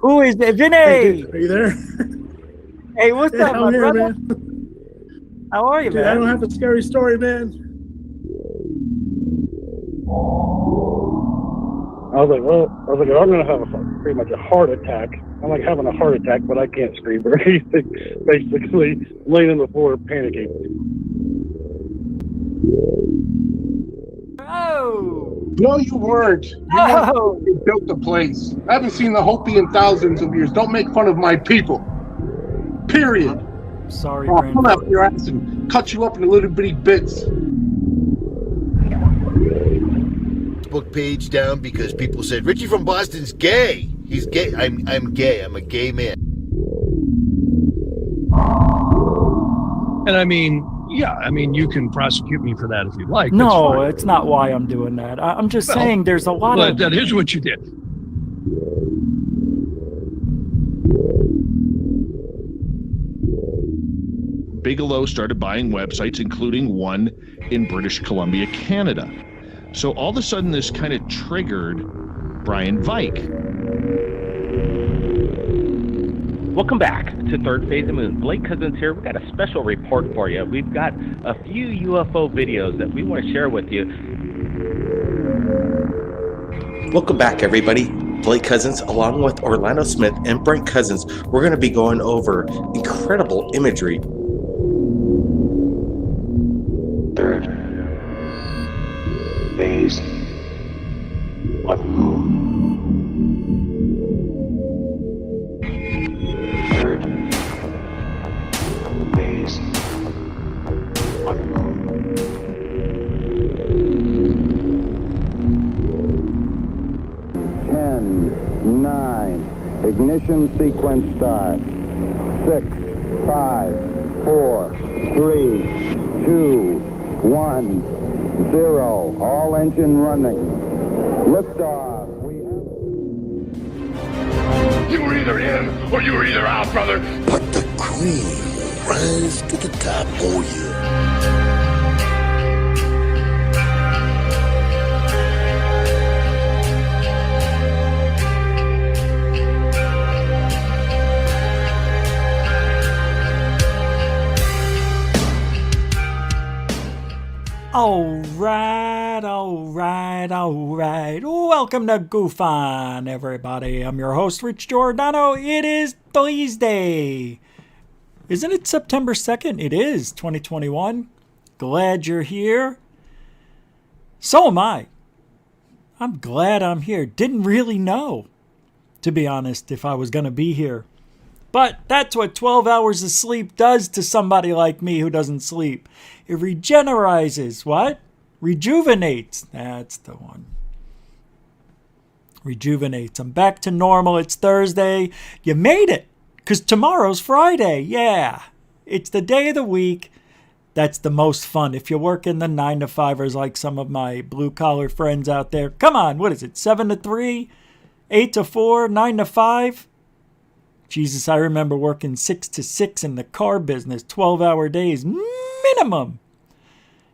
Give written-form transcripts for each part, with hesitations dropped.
Who is it? Vinny! Hey, dude, are you there? Hey, what's up, my I'm here, brother? man. How are you, Dude, man? I don't have a scary story, man. I was like, I'm gonna have pretty much a heart attack. I'm like having a heart attack, but I can't scream or anything. Basically, laying on the floor, panicking. Oh! No, you weren't. You built the place. I haven't seen the Hopi in thousands of years. Don't make fun of my people. Period. Sorry, I'll come Grandpa. after your ass and cut you up into little bitty bits. Facebook page down because people said Richie from Boston's gay. He's gay. I'm gay. I'm a gay man. And I mean, yeah, I mean, you can prosecute me for that if you like. No, it's not why I'm doing that. I'm just saying there's a lot of... That is what you did. Bigelow started buying websites, including one in British Columbia, Canada. So all of a sudden, this kind of triggered Brian Vike. Welcome back to Third Phase of the Moon. Blake Cousins here. We've got a special report for you. We've got a few UFO videos that we want to share with you. Welcome back, everybody. Blake Cousins, along with Orlando Smith and Brent Cousins, we're going to be going over incredible imagery. Third phase of the moon. Third phase of the moon. 10, 9, ignition sequence start. 6, 5, 4, 3, 2, 1, 0. All engine running. Liftoff. You were either in or you were either out, brother. But the cream will rise to the top. Oh yeah. All right. Welcome to Goof On, everybody. I'm your host, Rich Giordano. It is Thursday. Isn't it September 2nd? It is, 2021. Glad you're here. So am I. I'm glad I'm here. Didn't really know, to be honest, if I was going to be here. But that's what 12 hours of sleep does to somebody like me who doesn't sleep. It regenerizes. What? Rejuvenates. That's the one. Rejuvenates. I'm back to normal. It's Thursday. You made it. Because tomorrow's Friday. Yeah. It's the day of the week that's the most fun. If you work in the 9-to-5ers like some of my blue-collar friends out there, come on. What is it? 7 to 3? 8 to 4? 9 to 5? Jesus, I remember working 6 to 6 in the car business, 12-hour days minimum.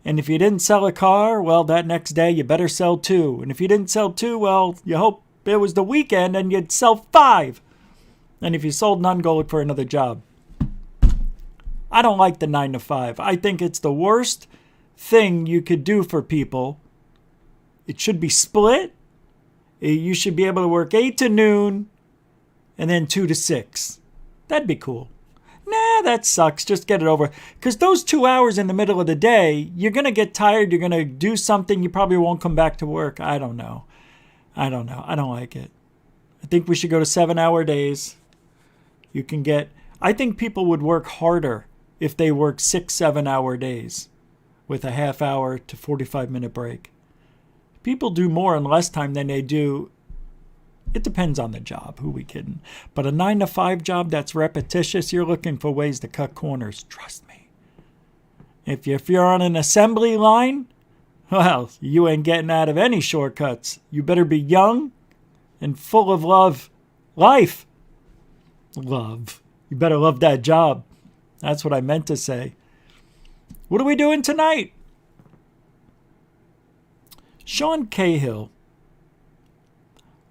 And if you didn't sell a car, well, that next day you better sell 2. And if you didn't sell 2, well, you hope it was the weekend and you'd sell 5. And if you sold none, go look for another job. I don't like the 9 to 5. I think it's the worst thing you could do for people. It should be split. You should be able to work 8 to noon. And then 2 to 6. That'd be cool. Nah, that sucks. Just get it over. Because those 2 hours in the middle of the day, you're going to get tired. You're going to do something. You probably won't come back to work. I don't know. I don't like it. I think we should go to 7-hour days. You can get... I think people would work harder if they work 6, 7-hour days with a half-hour to 45-minute break. People do more in less time than they do... It depends on the job. Who we kidding? But a 9 to 5 job that's repetitious, you're looking for ways to cut corners. Trust me. If you're on an assembly line, well, you ain't getting out of any shortcuts. You better be young and full of life. Love. You better love that job. That's what I meant to say. What are we doing tonight? Sean Cahill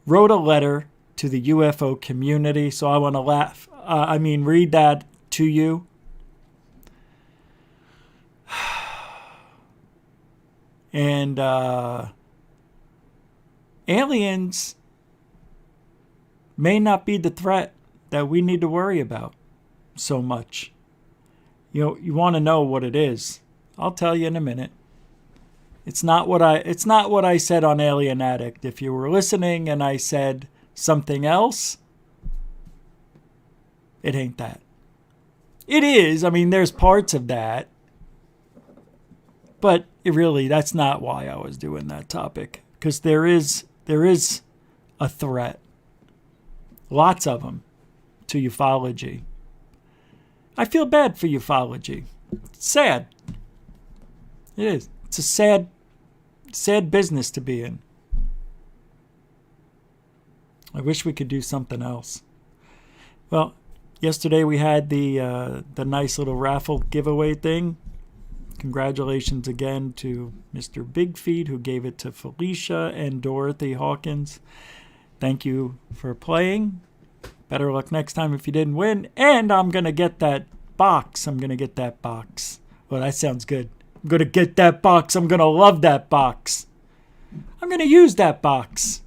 wrote a letter to the UFO community. So I want to read that to you. And aliens may not be the threat that we need to worry about so much. You want to know what it is. I'll tell you in a minute. It's not what I said on Alien Addict. If you were listening and I said something else, it ain't that. It is. I mean, there's parts of that. But that's not why I was doing that topic. Because there is a threat. Lots of them to ufology. I feel bad for ufology. It's sad. It is. It's a sad business to be in. I wish we could do something else. Well, yesterday we had the nice little raffle giveaway thing. Congratulations again to Mr. Big Feet, who gave it to Felicia and Dorothy Hawkins. Thank you for playing. Better luck next time if you didn't win. And I'm going to get that box. Well, that sounds good. I'm going to get that box. I'm going to love that box. I'm going to use that box.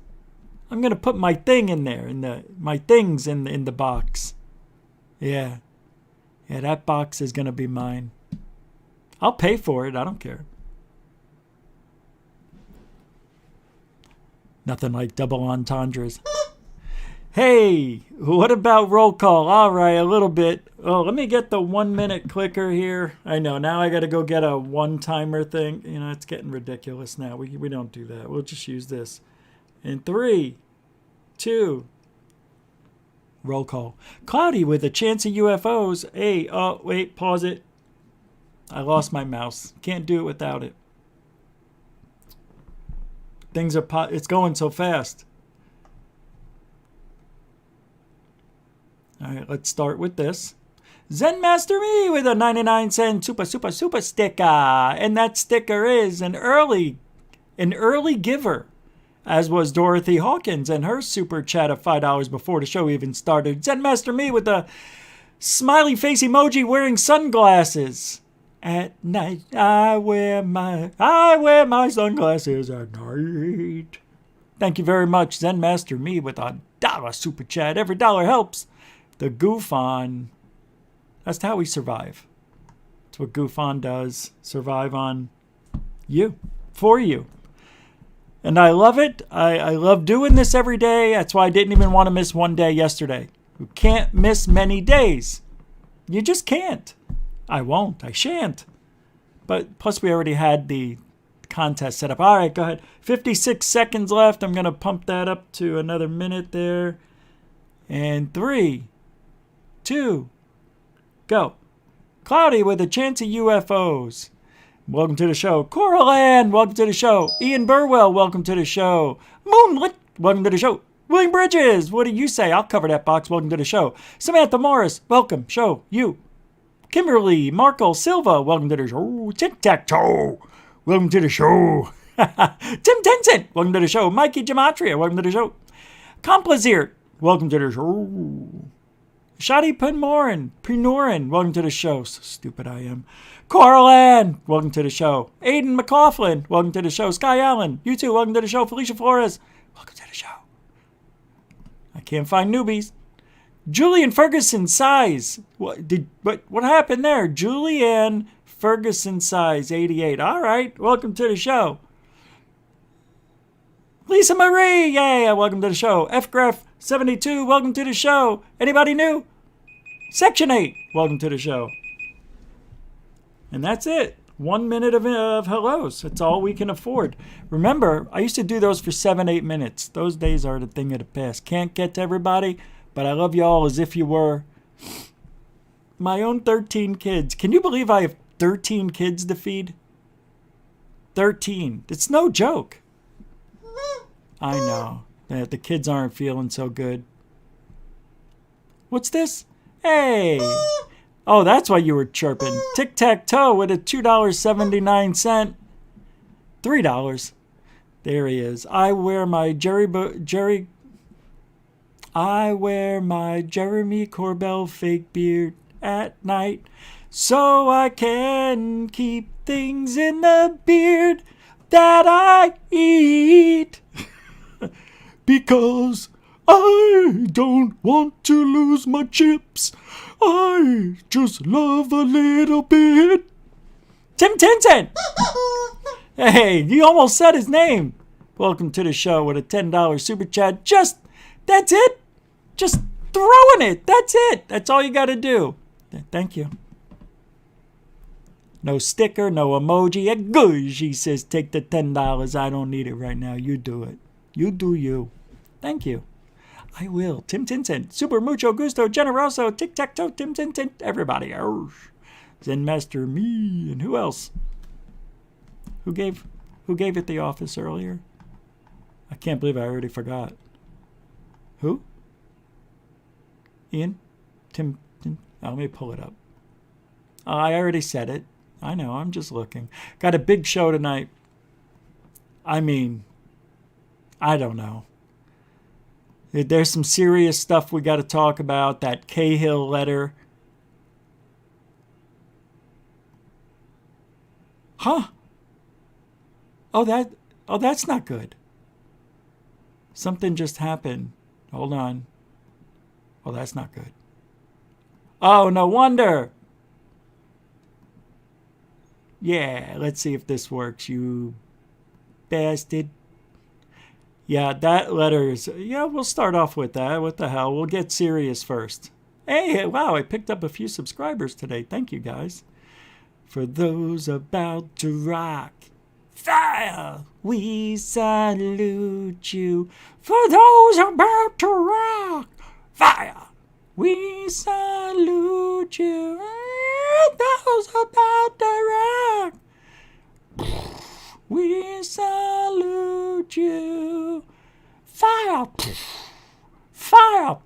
I'm going to put my thing in there, my things in the box. Yeah, that box is going to be mine. I'll pay for it. I don't care. Nothing like double entendres. Hey, what about roll call? All right, a little bit. Oh, let me get the 1 minute clicker here. I know, now I got to go get a one-timer thing. It's getting ridiculous now. We don't do that. We'll just use this. In 3, 2, roll call. Cloudy with a chance of UFOs. Hey, wait, pause it. I lost my mouse. Can't do it without it. It's going so fast. All right, let's start with this. Zen Master Me with a 99-cent super sticker. And that sticker is an early giver, as was Dorothy Hawkins and her super chat of $5 before the show even started. Zen Master Me with a smiley face emoji wearing sunglasses. At night, I wear my sunglasses at night. Thank you very much, Zen Master Me, with a $1 super chat. Every dollar helps. The Goof On. That's how we survive. That's what Goof On does. Survive on you, for you. And I love it. I love doing this every day. That's why I didn't even want to miss one day yesterday. You can't miss many days. You just can't. I won't. I shan't. But plus we already had the contest set up. All right, go ahead. 56 seconds left. I'm going to pump that up to another minute there. And 3, 2, go. Cloudy with a chance of UFOs. Welcome to the show. Coraline, welcome to the show. Ian Burwell, welcome to the show. Moonlit, welcome to the show. William Bridges, what do you say? I'll cover that box. Welcome to the show. Samantha Morris, welcome. Show you. Kimberly Marco Silva, welcome to the show. Tic-tac-toe, welcome to the show. Tim Tencent, welcome to the show. Mikey Gematria, welcome to the show. Complazier, welcome to the show. Shadi Pinorin, welcome to the show. So stupid I am. Coraline, welcome to the show. Aiden McLaughlin, welcome to the show. Sky Allen, you too, welcome to the show. Felicia Flores, welcome to the show. I can't find newbies. Julian Ferguson size. What happened there? Julianne Ferguson size 88. All right, welcome to the show. Lisa Marie, yeah, welcome to the show. FGraph 72, welcome to the show. Anybody new? Section 8, welcome to the show. And that's it. 1 minute of hellos. That's all we can afford. Remember, I used to do those for 7-8 minutes. Those days are the thing of the past. Can't get to everybody. But I love you all as if you were my own 13 kids. Can you believe I have 13 kids to feed? 13. It's no joke. I know. The kids aren't feeling so good. What's this? Hey. Oh, that's why you were chirping. Tic-tac-toe with a $2.79. $3. There he is. I wear my Jerry I wear my Jeremy Corbell fake beard at night so I can keep things in the beard that I eat. Because I don't want to lose my chips. I just love a little bit. Tim Tintin! Hey, you almost said his name. Welcome to the show with a $10 super chat. That's it. Just throwing it. That's it. That's all you got to do. Thank you. No sticker, no emoji. A goosh, he says, take the $10. I don't need it right now. You do it. You do you. Thank you. I will. Tim Tintin. Super mucho gusto. Generoso. Tic-tac-toe. Tim Tintin. Everybody. Zen Master Me. And who else? Who gave it the office earlier? I can't believe I already forgot. Who? Ian? Tim? Let me pull it up. I already said it. I know, I'm just looking. Got a big show tonight. I mean, I don't know. There's some serious stuff we got to talk about. That Cahill letter. Huh? Oh, that's not good. Something just happened. Hold on. Oh, that's not good. Oh, no wonder. Yeah, let's see if this works, you bastard. Yeah, that letter is... Yeah, we'll start off with that. What the hell? We'll get serious first. Hey, wow, I picked up a few subscribers today. Thank you, guys. For those about to rock, fire, we salute you. For those about to rock, fire, we salute you. Those about to rock, we salute you. Fire, fire.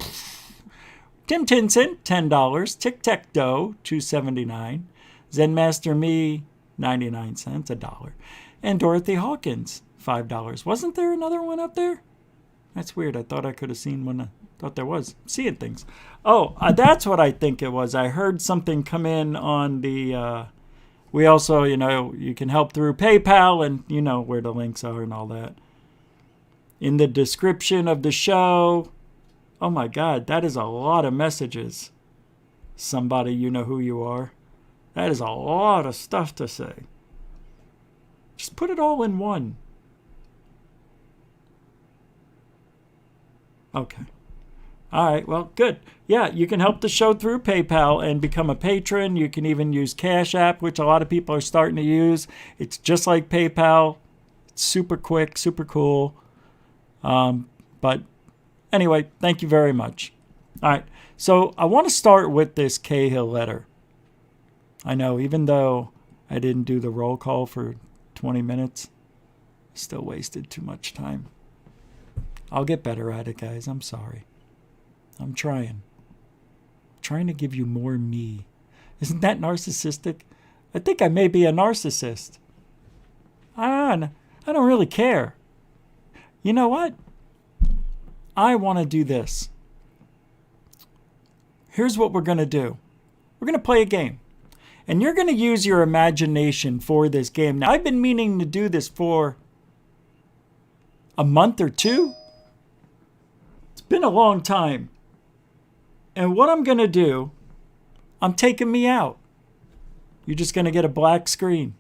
Tim Tinson, $10. Tic-tac-toe, $2.79. Zen Master Me, 99 cents, $1. And Dorothy Hawkins, $5. Wasn't there another one up there? That's weird. I thought I could have seen one. I thought there was. Seeing things. Oh, that's what I think it was. I heard something come in on the... we also, you can help through PayPal, and you know where the links are and all that. In the description of the show. Oh my God, that is a lot of messages. Somebody, you know who you are. That is a lot of stuff to say. Just put it all in one. Okay. All right, well, good. Yeah, you can help the show through PayPal and become a patron. You can even use Cash App, which a lot of people are starting to use. It's just like PayPal. It's super quick, super cool. But anyway, thank you very much. All right, so I want to start with this Cahill letter. I know, even though I didn't do the roll call for 20 minutes, I still wasted too much time. I'll get better at it, guys. I'm sorry. I'm trying. Trying to give you more me. Isn't that narcissistic? I think I may be a narcissist. I don't really care. You know what? I want to do this. Here's what we're going to do. We're going to play a game. And you're going to use your imagination for this game. Now, I've been meaning to do this for a month or two. It's been a long time. And what I'm going to do, I'm taking me out. You're just going to get a black screen.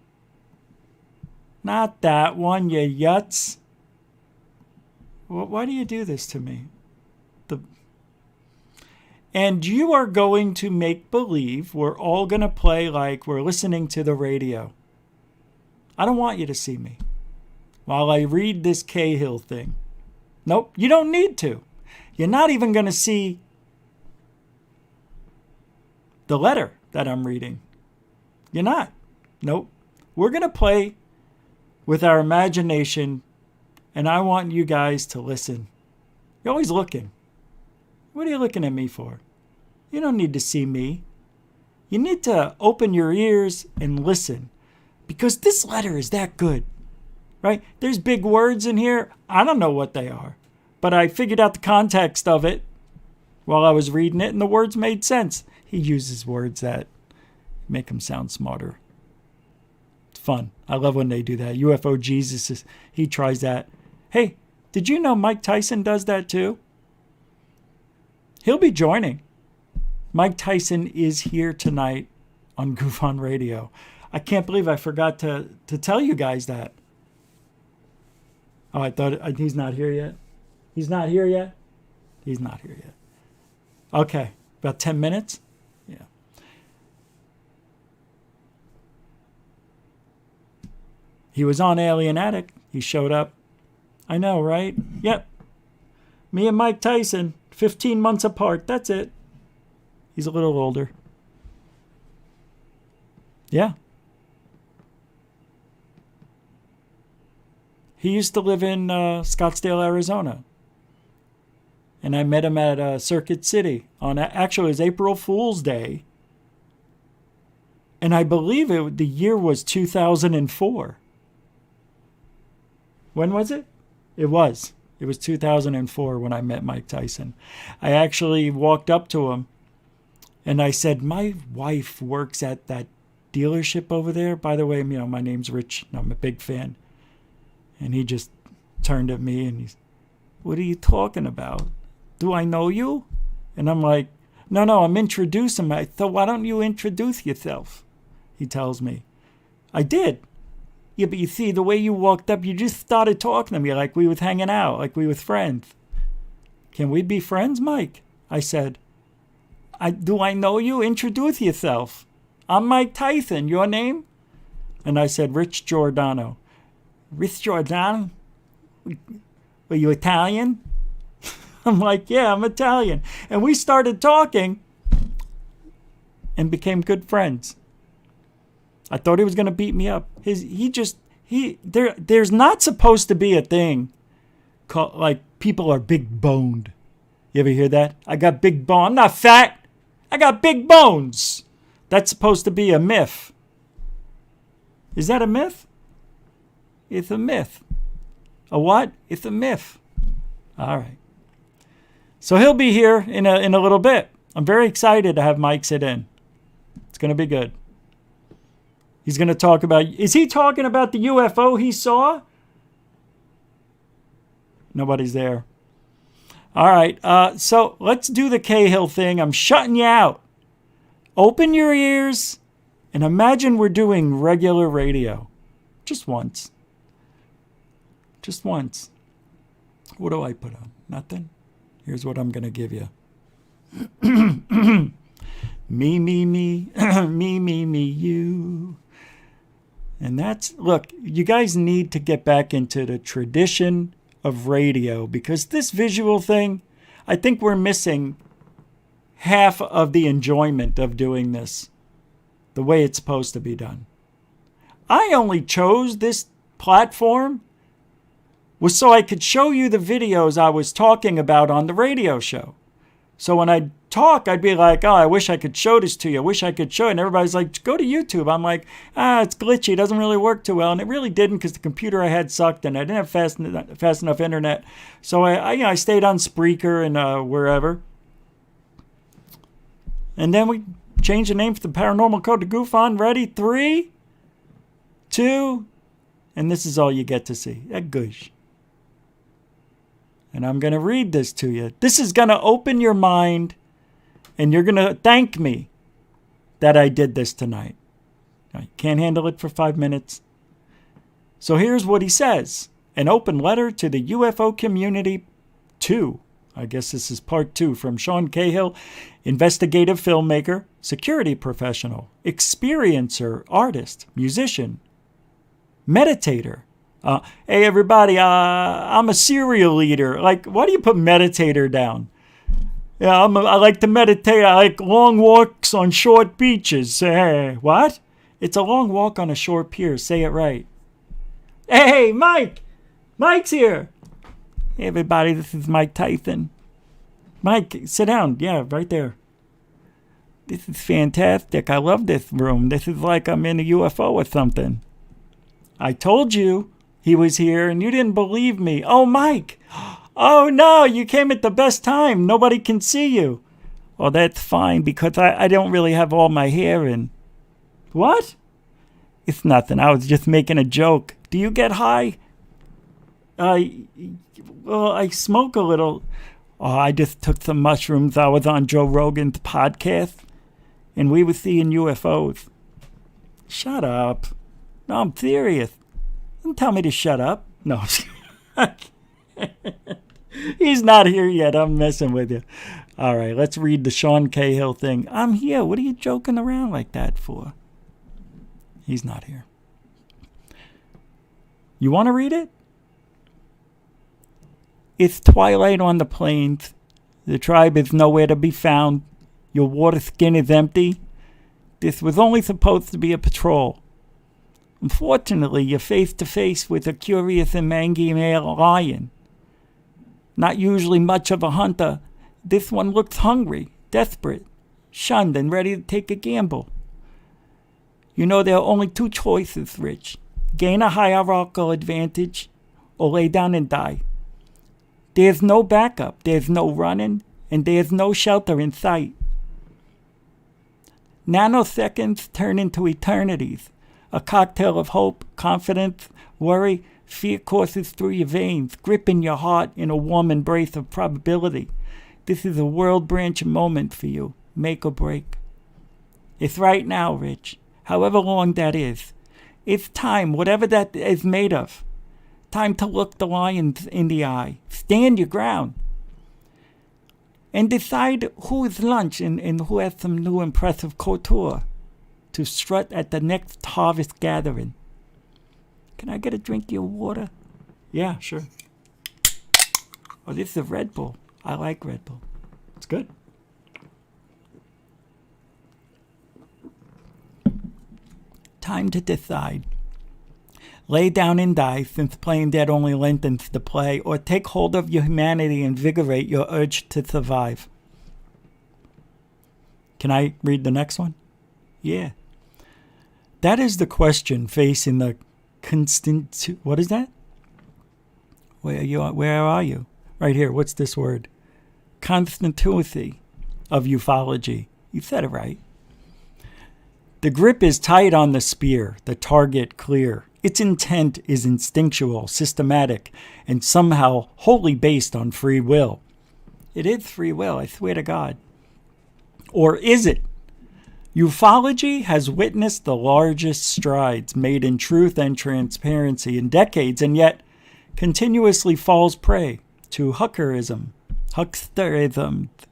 Not that one, you yuts. Why do you do this to me? And you are going to make believe we're all going to play like we're listening to the radio. I don't want you to see me while I read this Cahill thing. Nope, you don't need to. You're not even going to see the letter that I'm reading. You're not. Nope. We're going to play with our imagination, and I want you guys to listen. You're always looking. What are you looking at me for? You don't need to see me. You need to open your ears and listen, because this letter is that good, right? There's big words in here. I don't know what they are, but I figured out the context of it, while I was reading it, and the words made sense. He uses words that make him sound smarter. It's fun. I love when they do that. UFO Jesus, he tries that. Hey, did you know Mike Tyson does that too? He'll be joining. Mike Tyson is here tonight on Goof On Radio. I can't believe I forgot to tell you guys that. Oh, I thought he's not here yet. He's not here yet? He's not here yet. Okay, about 10 minutes? Yeah. He was on Alien Addict. He showed up. I know, right? Yep. Me and Mike Tyson, 15 months apart. That's it. He's a little older. Yeah. He used to live in Scottsdale, Arizona. And I met him at Circuit City on actually it was April Fool's Day. And I believe the year was 2004. When was it? It was 2004 when I met Mike Tyson. I actually walked up to him and I said, my wife works at that dealership over there. By the way, my name's Rich and I'm a big fan. And he just turned at me and he's, what are you talking about? Do I know you? And I'm like, no, I'm introducing him. I thought, why don't you introduce yourself? He tells me. I did. Yeah, but you see, the way you walked up, you just started talking to me like we was hanging out, like we was friends. Can we be friends, Mike? I said, do I know you? Introduce yourself. I'm Mike Tyson. Your name? And I said, Rich Giordano. Rich Giordano? Were you Italian? I'm like, yeah, I'm Italian. And we started talking and became good friends. I thought he was going to beat me up. There's not supposed to be a thing called, like, people are big boned. You ever hear that? I got big bone. I'm not fat. I got big bones. That's supposed to be a myth. Is that a myth? It's a myth. A what? It's a myth. All right. So he'll be here in a little bit. I'm very excited to have Mike sit in. It's going to be good. He's going to talk about... Is he talking about the UFO he saw? Nobody's there. All right. So let's do the Cahill thing. I'm shutting you out. Open your ears and imagine we're doing regular radio. Just once. Just once. What do I put on? Nothing? Here's what I'm going to give you. Me, me, you. And that's, look, you guys need to get back into the tradition of radio because this visual thing, I think we're missing half of the enjoyment of doing this the way it's supposed to be done. I only chose this platform was so I could show you the videos I was talking about on the radio show. So when I talk, I'd be like, oh, I wish I could show this to you. I wish I could show it. And everybody's like, go to YouTube. I'm like, it's glitchy. It doesn't really work too well. And it really didn't because the computer I had sucked and I didn't have fast enough internet. So I stayed on Spreaker and wherever. And then we changed the name for the Paranormal Code to Goof On. Ready? 3, 2, and this is all you get to see. A gush. And I'm going to read this to you. This is going to open your mind, and you're going to thank me that I did this tonight. I can't handle it for 5 minutes. So here's what he says. An open letter to the UFO community 2. I guess this is part 2 from Sean Cahill, investigative filmmaker, security professional, experiencer, artist, musician, meditator. Hey, everybody, I'm a serial eater. Like, why do you put meditator down? Yeah, I like to meditate. I like long walks on short beaches. Hey, what? It's a long walk on a short pier. Say it right. Hey, Mike! Mike's here! Hey, everybody, this is Mike Tyson. Mike, sit down. Yeah, right there. This is fantastic. I love this room. This is like I'm in a UFO or something. I told you he was here and you didn't believe me. Oh, Mike. Oh, no, you came at the best time. Nobody can see you. Oh, that's fine because I don't really have all my hair in. What? It's nothing. I was just making a joke. Do you get high? Well, I smoke a little. Oh, I just took some mushrooms. I was on Joe Rogan's podcast, and we were seeing UFOs. Shut up. No, I'm serious. Don't tell me to shut up. No. He's not here yet. I'm messing with you. All right, let's read the Sean Cahill thing. I'm here. What are you joking around like that for? He's not here. You want to read it? It's twilight on the plains. The tribe is nowhere to be found. Your water skin is empty. This was only supposed to be a patrol. Unfortunately, you're face to face with a curious and mangy male lion. Not usually much of a hunter, this one looks hungry, desperate, shunned, and ready to take a gamble. You know there are only two choices, Rich. Gain a hierarchical advantage or lay down and die. There's no backup, there's no running, and there's no shelter in sight. Nanoseconds turn into eternities. A cocktail of hope, confidence, worry, fear courses through your veins, gripping your heart in a warm embrace of probability. This is a world-branching moment for you. Make or break. It's right now, Rich. However long that is. It's time, whatever that is made of. Time to look the lions in the eye. Stand your ground. And decide who is lunch and who has some new impressive couture to strut at the next harvest gathering. Can I get a drink of your water? Yeah, sure. Oh, this is a Red Bull. I like Red Bull. It's good. Time to decide. Lay down and die, since playing dead only lengthens the play, or take hold of your humanity and invigorate your urge to survive. Can I read the next one? Yeah. That is the question facing the constant... What is that? Where are you? Right here. What's this word? Constituency of ufology. You said it right. The grip is tight on the spear, the target clear. Its intent is instinctual, systematic, and somehow wholly based on free will. It is free will, I swear to God. Or is it? Ufology has witnessed the largest strides made in truth and transparency in decades, and yet continuously falls prey to hucksterism,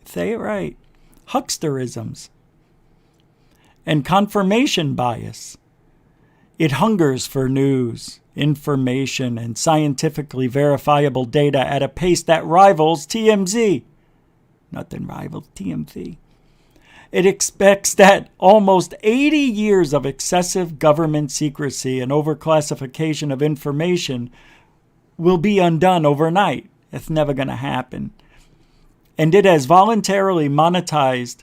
say it right, hucksterisms, and confirmation bias. It hungers for news, information, and scientifically verifiable data at a pace that rivals TMZ. Nothing rivals TMZ. It expects that almost 80 years of excessive government secrecy and overclassification of information will be undone overnight. It's never going to happen. And it has voluntarily monetized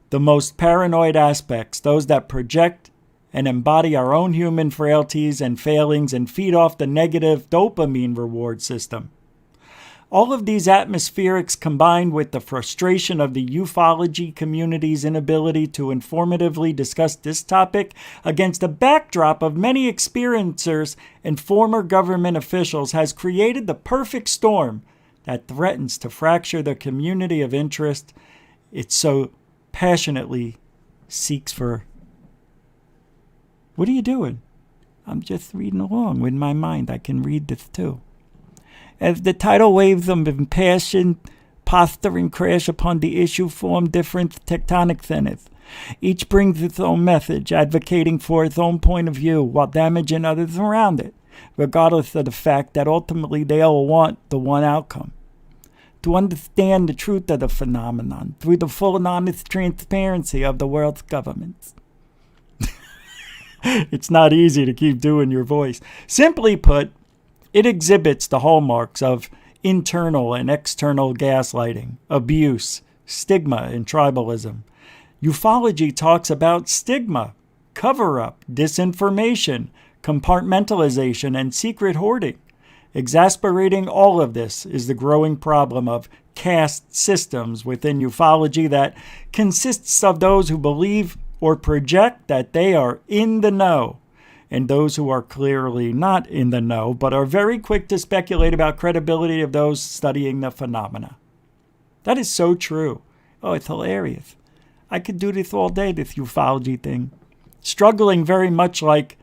the most paranoid aspects, those that project and embody our own human frailties and failings and feed off the negative dopamine reward system. All of these atmospherics combined with the frustration of the ufology community's inability to informatively discuss this topic against a backdrop of many experiencers and former government officials has created the perfect storm that threatens to fracture the community of interest it so passionately seeks for. What are you doing? I'm just reading along with my mind. I can read this too. As the tidal waves of impassioned posturing crash upon the issue form different tectonic centers. Each brings its own message, advocating for its own point of view while damaging others around it, regardless of the fact that ultimately they all want the one outcome. To understand the truth of the phenomenon through the full and honest transparency of the world's governments. It's not easy to keep doing your voice. Simply put, it exhibits the hallmarks of internal and external gaslighting, abuse, stigma, and tribalism. Ufology talks about stigma, cover-up, disinformation, compartmentalization, and secret hoarding. Exasperating all of this is the growing problem of caste systems within ufology that consists of those who believe or project that they are in the know, and those who are clearly not in the know, but are very quick to speculate about credibility of those studying the phenomena. That is so true. Oh, it's hilarious. I could do this all day, this ufology thing. Struggling very much like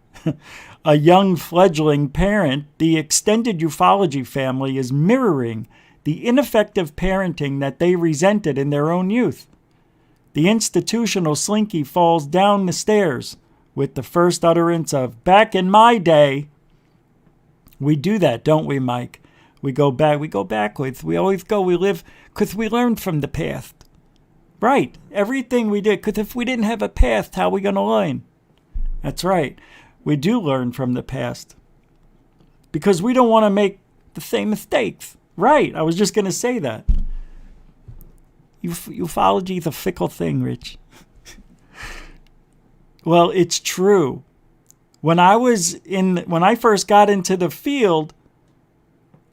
a young fledgling parent, the extended ufology family is mirroring the ineffective parenting that they resented in their own youth. The institutional slinky falls down the stairs with the first utterance of, back in my day. We do that, don't we, Mike? We go backwards. We always go, we live, because we learned from the past. Right, everything we did, because if we didn't have a past, how are we going to learn? That's right, we do learn from the past. Because we don't want to make the same mistakes. Right, I was just going to say that. Ufology is a fickle thing, Rich. Well, it's true. When I first got into the field,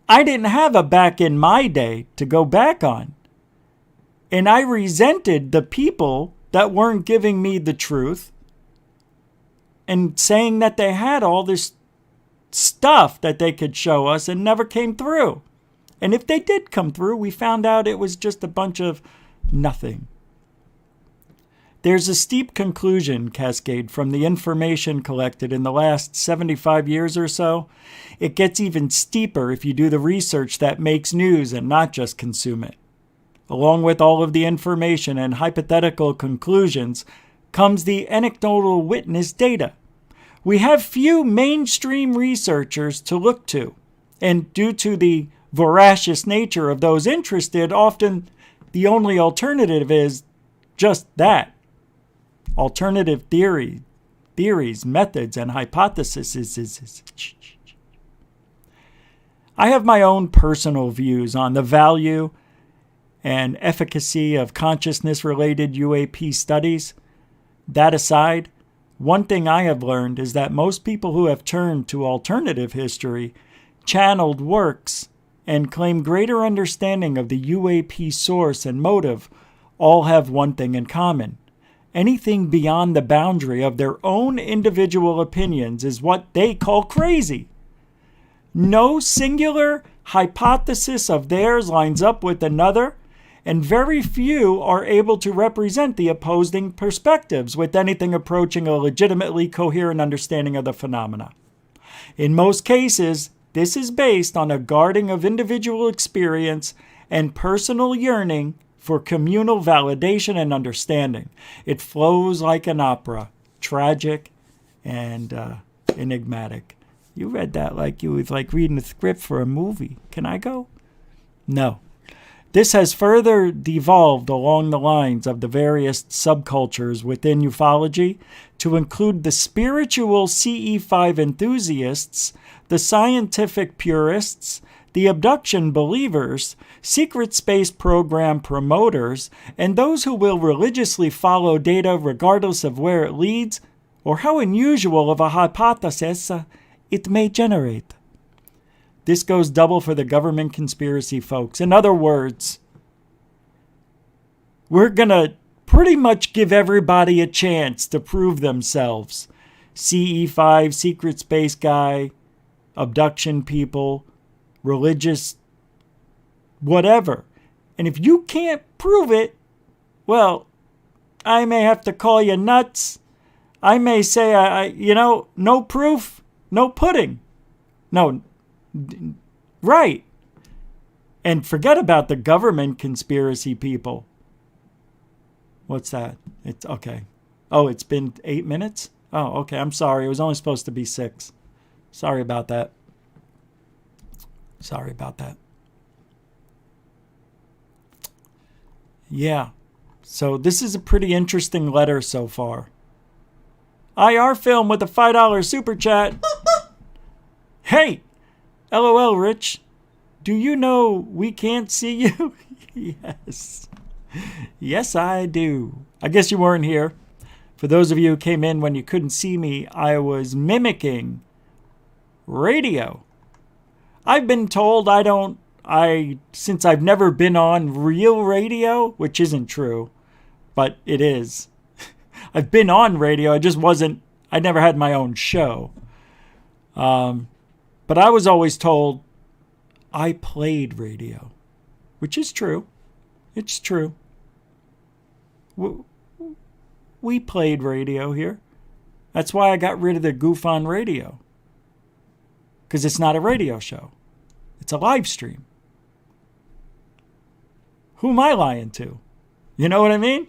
I didn't have a back in my day to go back on. And I resented the people that weren't giving me the truth and saying that they had all this stuff that they could show us and never came through. And if they did come through, we found out it was just a bunch of nothing. There's a steep conclusion cascade from the information collected in the last 75 years or so. It gets even steeper if you do the research that makes news and not just consume it. Along with all of the information and hypothetical conclusions comes the anecdotal witness data. We have few mainstream researchers to look to, and due to the voracious nature of those interested, often the only alternative is just that. Alternative theories, methods, and hypotheses. I have my own personal views on the value and efficacy of consciousness-related UAP studies. That aside, one thing I have learned is that most people who have turned to alternative history, channeled works, and claim greater understanding of the UAP source and motive all have one thing in common. Anything beyond the boundary of their own individual opinions is what they call crazy. No singular hypothesis of theirs lines up with another, and very few are able to represent the opposing perspectives with anything approaching a legitimately coherent understanding of the phenomena. In most cases, this is based on a guarding of individual experience and personal yearning for communal validation and understanding. It flows like an opera, tragic and enigmatic. You read that like you was like reading a script for a movie. Can I go? No. This has further devolved along the lines of the various subcultures within ufology to include the spiritual CE5 enthusiasts, the scientific purists, the abduction believers, secret space program promoters, and those who will religiously follow data regardless of where it leads or how unusual of a hypothesis it may generate. This goes double for the government conspiracy folks. In other words, we're going to pretty much give everybody a chance to prove themselves. CE5, secret space guy, abduction people, religious, whatever. And if you can't prove it, well, I may have to call you nuts. I may say, no proof, no pudding. No, right. And forget about the government conspiracy people. What's that? It's okay. Oh, it's been 8 minutes? Oh, okay. I'm sorry. It was only supposed to be 6. Sorry about that. Sorry about that. Yeah. So this is a pretty interesting letter so far. IR Film with a $5 super chat. Hey! LOL, Rich. Do you know we can't see you? Yes. Yes, I do. I guess you weren't here. For those of you who came in when you couldn't see me, I was mimicking radio. I've been told I don't since I've never been on real radio, which isn't true, but it is. I've been on radio. I never had my own show. But I was always told I played radio, which is true. It's true. We played radio here. That's why I got rid of the Goof On radio. Because it's not a radio show. It's a live stream. Who am I lying to? You know what I mean?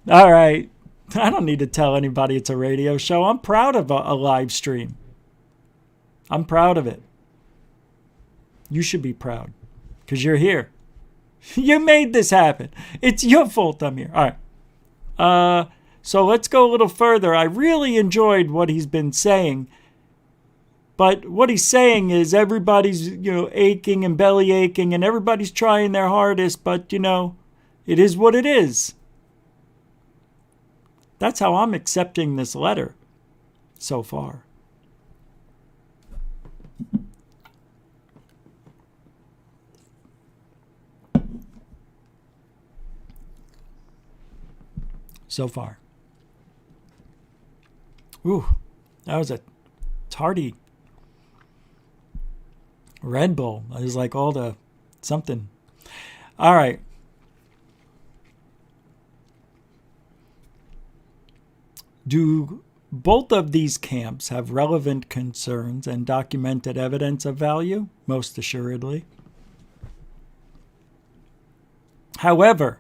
All right. I don't need to tell anybody it's a radio show. I'm proud of a live stream. I'm proud of it. You should be proud. Because you're here. You made this happen. It's your fault I'm here. All right. So let's go a little further. I really enjoyed what he's been saying. But what he's saying is everybody's, aching and belly aching and everybody's trying their hardest. But, it is what it is. That's how I'm accepting this letter so far. So far. Ooh, that was a tardy Red Bull. It was like all the something. All right. Do both of these camps have relevant concerns and documented evidence of value? Most assuredly. However,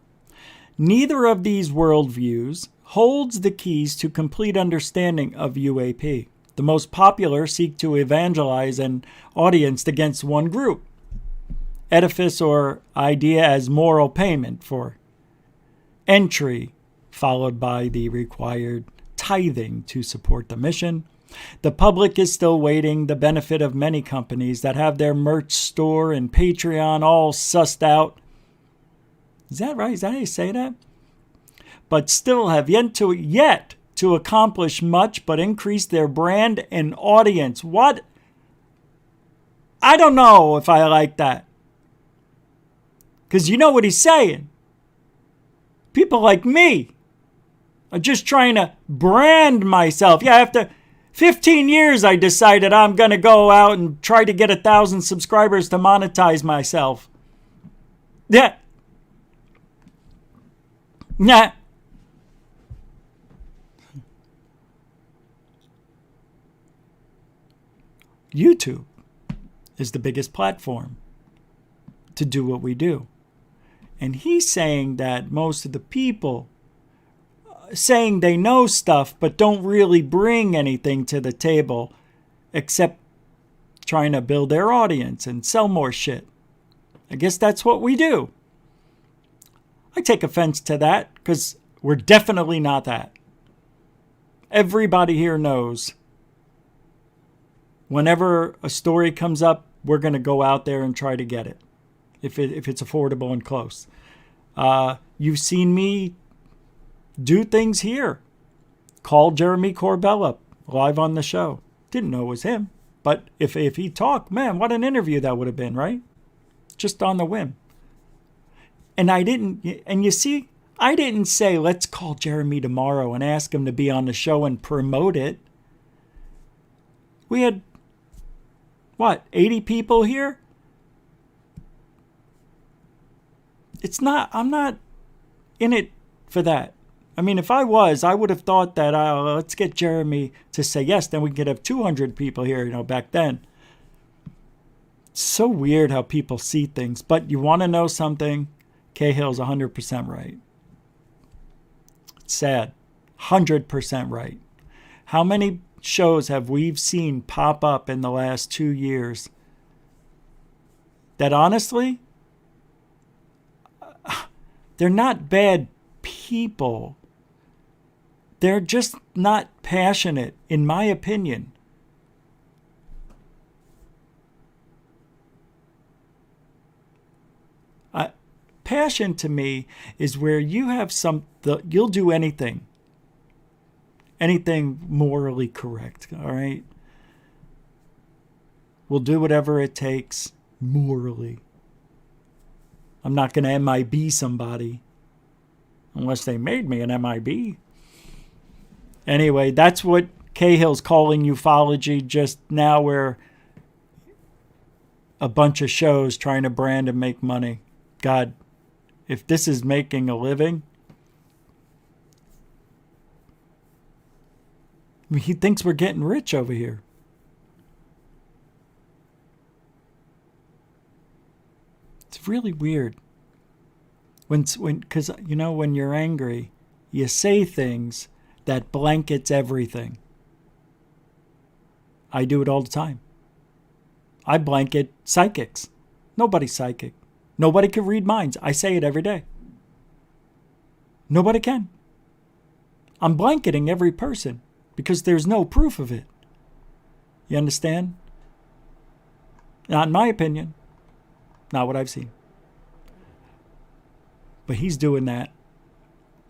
neither of these worldviews holds the keys to complete understanding of UAP. The most popular seek to evangelize an audience against one group, edifice or idea as moral payment for entry, followed by the required tithing to support the mission. The public is still waiting the benefit of many companies that have their merch store and Patreon all sussed out. Is that right? Is that how you say that? But still have yet to accomplish much but increase their brand and audience. What? I don't know if I like that. Because you know what he's saying. People like me are just trying to brand myself. Yeah, after 15 years, I decided I'm going to go out and try to get 1,000 subscribers to monetize myself. Yeah. Nah. YouTube is the biggest platform to do what we do. And he's saying that most of the people saying they know stuff but don't really bring anything to the table except trying to build their audience and sell more shit. I guess that's what we do. I take offense to that because we're definitely not that. Everybody here knows whenever a story comes up, we're going to go out there and try to get it if it's affordable and close. You've seen me do things here. Call Jeremy Corbell up live on the show. Didn't know it was him. But if he talked, man, what an interview that would have been, right? Just on the whim. And I didn't say, let's call Jeremy tomorrow and ask him to be on the show and promote it. We had, 80 people here? I'm not in it for that. I mean, if I was, I would have thought that, let's get Jeremy to say yes, then we could have 200 people here, back then. It's so weird how people see things. But you want to know something? Cahill's 100% right. It's sad. 100% right. How many shows have we seen pop up in the last 2 years that honestly, they're not bad people. They're just not passionate, in my opinion. Passion to me is where you have you'll do anything morally correct, all right? We'll do whatever it takes morally. I'm not going to MIB somebody unless they made me an MIB. Anyway, that's what Cahill's calling ufology. Just now we're a bunch of shows trying to brand and make money. God, if this is making a living, he thinks we're getting rich over here. It's really weird. Because, you know, when you're angry, you say things that blankets everything. I do it all the time. I blanket psychics. Nobody's psychic. Nobody can read minds. I say it every day. Nobody can. I'm blanketing every person because there's no proof of it. You understand? Not in my opinion. Not what I've seen. But he's doing that.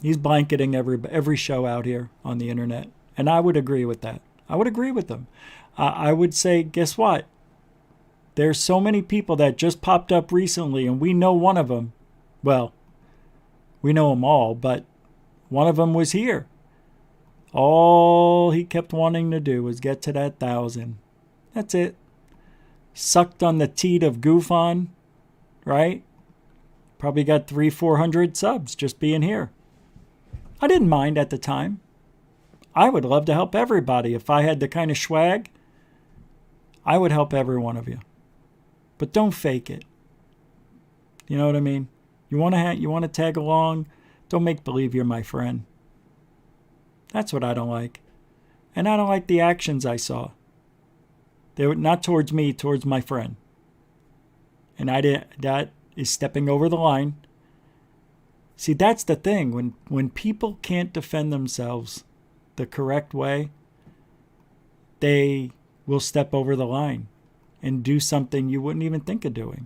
He's blanketing every show out here on the internet. And I would agree with that. I would agree with them. I would say, guess what? There's so many people that just popped up recently, and we know one of them. Well, we know them all, but one of them was here. All he kept wanting to do was get to that 1,000. That's it. Sucked on the teat of Goof On, right? Probably got 300-400 subs just being here. I didn't mind at the time. I would love to help everybody. If I had the kind of swag, I would help every one of you. But don't fake it. You know what I mean? You want to tag along? Don't make believe you're my friend. That's what I don't like. And I don't like the actions I saw. They were not towards me, towards my friend. And that is stepping over the line. See, that's the thing. When people can't defend themselves the correct way, they will step over the line and do something you wouldn't even think of doing.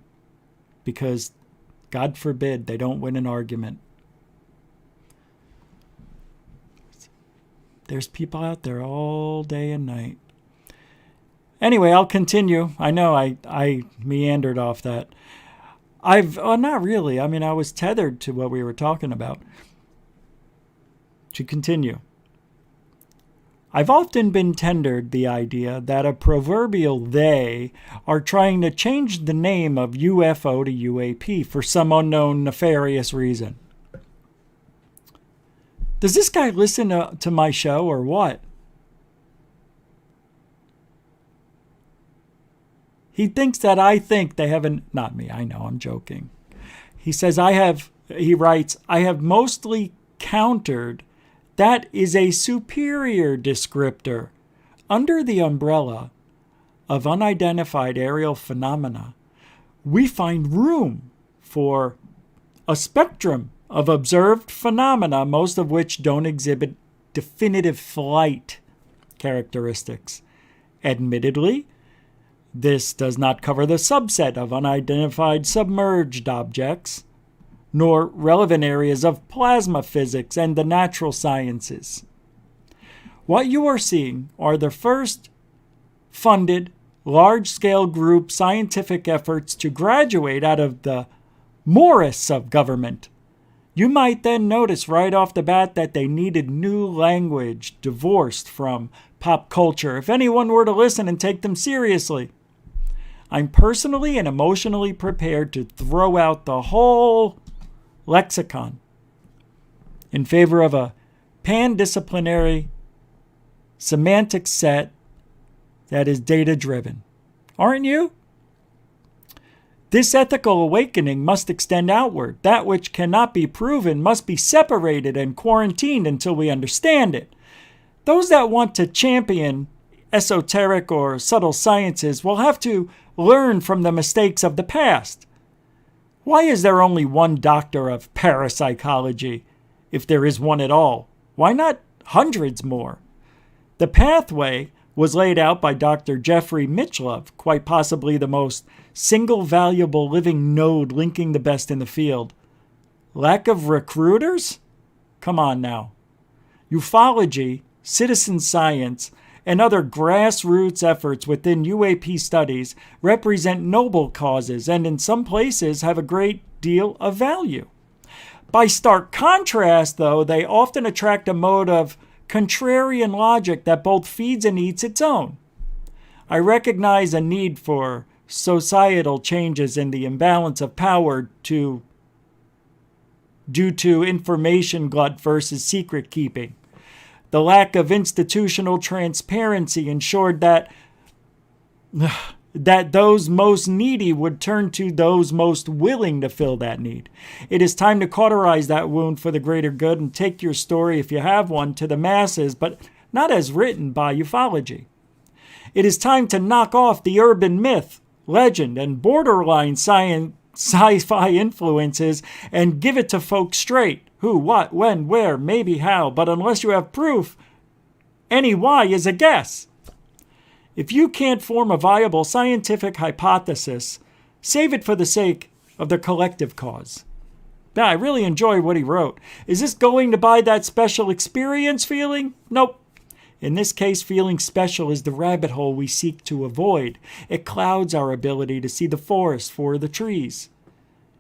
Because, God forbid, they don't win an argument. There's people out there all day and night. Anyway, I'll continue. I know I meandered off that. Not really. I mean, I was tethered to what we were talking about. To continue. I've often been tendered the idea that a proverbial they are trying to change the name of UFO to UAP for some unknown nefarious reason. Does this guy listen to my show or what? He thinks that I think they haven't, not me, I know, I'm joking. He says he writes, I have mostly countered that is a superior descriptor under the umbrella of unidentified aerial phenomena. We find room for a spectrum of observed phenomena, most of which don't exhibit definitive flight characteristics. Admittedly, this does not cover the subset of unidentified submerged objects, nor relevant areas of plasma physics and the natural sciences. What you are seeing are the first funded, large-scale group scientific efforts to graduate out of the morass of government. You might then notice right off the bat that they needed new language divorced from pop culture if anyone were to listen and take them seriously. I'm personally and emotionally prepared to throw out the whole lexicon in favor of a pan-disciplinary semantic set that is data-driven. Aren't you? This ethical awakening must extend outward. That which cannot be proven must be separated and quarantined until we understand it. Those that want to champion esoteric or subtle sciences will have to learn from the mistakes of the past. Why is there only one doctor of parapsychology, if there is one at all? Why not hundreds more? The pathway was laid out by Dr. Jeffrey Mitchlove, quite possibly the most single valuable living node linking the best in the field. Lack of recruiters? Come on now. Ufology, citizen science, and other grassroots efforts within UAP studies represent noble causes and in some places have a great deal of value. By stark contrast, though, they often attract a mode of contrarian logic that both feeds and eats its own. I recognize a need for societal changes in the imbalance of power due to information glut versus secret keeping. The lack of institutional transparency ensured that those most needy would turn to those most willing to fill that need. It is time to cauterize that wound for the greater good and take your story, if you have one, to the masses, but not as written by ufology. It is time to knock off the urban myth, legend, and borderline sci-fi influences and give it to folks straight. Who, what, when, where, maybe how, but unless you have proof, any why is a guess. If you can't form a viable scientific hypothesis, save it for the sake of the collective cause. Now, I really enjoy what he wrote. Is this going to buy that special experience feeling? Nope. In this case, feeling special is the rabbit hole we seek to avoid. It clouds our ability to see the forest for the trees.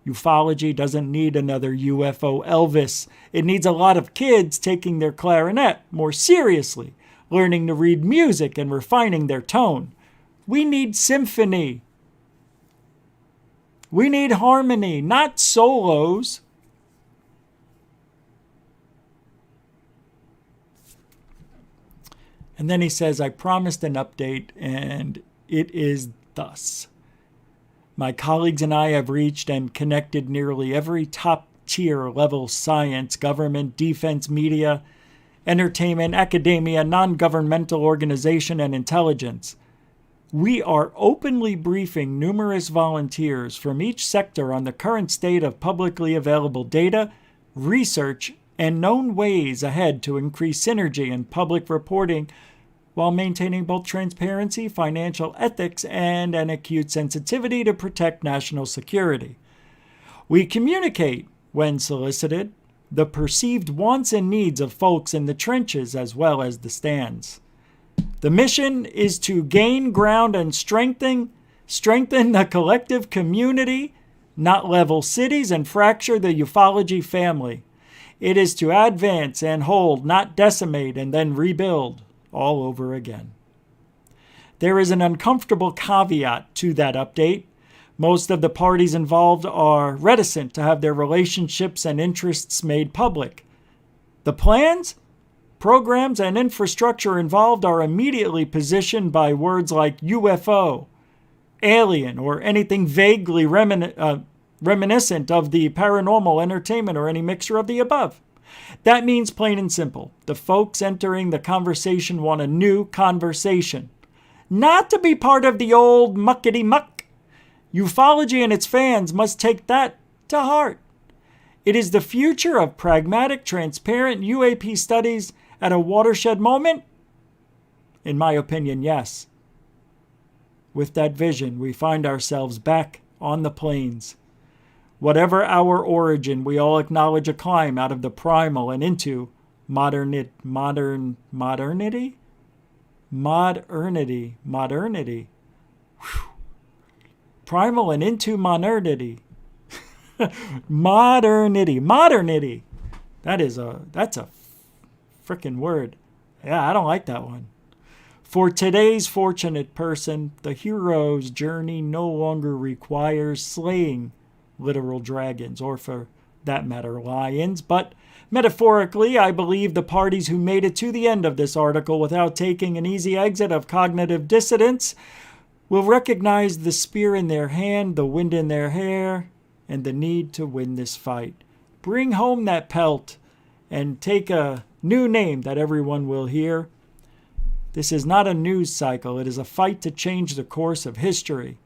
Ufology doesn't need another UFO Elvis. It needs a lot of kids taking their clarinet more seriously, learning to read music and refining their tone. We need symphony. We need harmony, not solos. And then he says, I promised an update, and it is thus. My colleagues and I have reached and connected nearly every top-tier level science, government, defense, media, entertainment, academia, non-governmental organization, and intelligence. We are openly briefing numerous volunteers from each sector on the current state of publicly available data, research, and known ways ahead to increase synergy in public reporting while maintaining both transparency, financial ethics, and an acute sensitivity to protect national security. We communicate, when solicited, the perceived wants and needs of folks in the trenches as well as the stands. The mission is to gain ground and strengthen the collective community, not level cities and fracture the ufology family. It is to advance and hold, not decimate and then rebuild all over again. There is an uncomfortable caveat to that update. Most of the parties involved are reticent to have their relationships and interests made public. The plans, programs, and infrastructure involved are immediately positioned by words like UFO, alien, or anything vaguely reminiscent of the paranormal, entertainment, or any mixture of the above. That means plain and simple, the folks entering the conversation want a new conversation, not to be part of the old muckety-muck. Ufology and its fans must take that to heart. It is the future of pragmatic, transparent UAP studies at a watershed moment? In my opinion, yes. With that vision, we find ourselves back on the plains. Whatever our origin, we all acknowledge a climb out of the primal and into modernity. Whew. Primal and into modernity. Modernity. That's a frickin' word. Yeah, I don't like that one. For today's fortunate person, the hero's journey no longer requires slaying literal dragons, or for that matter, lions, but metaphorically, I believe the parties who made it to the end of this article without taking an easy exit of cognitive dissonance will recognize the spear in their hand, the wind in their hair, and the need to win this fight. Bring home that pelt and take a new name that everyone will hear. This is not a news cycle. It is a fight to change the course of history.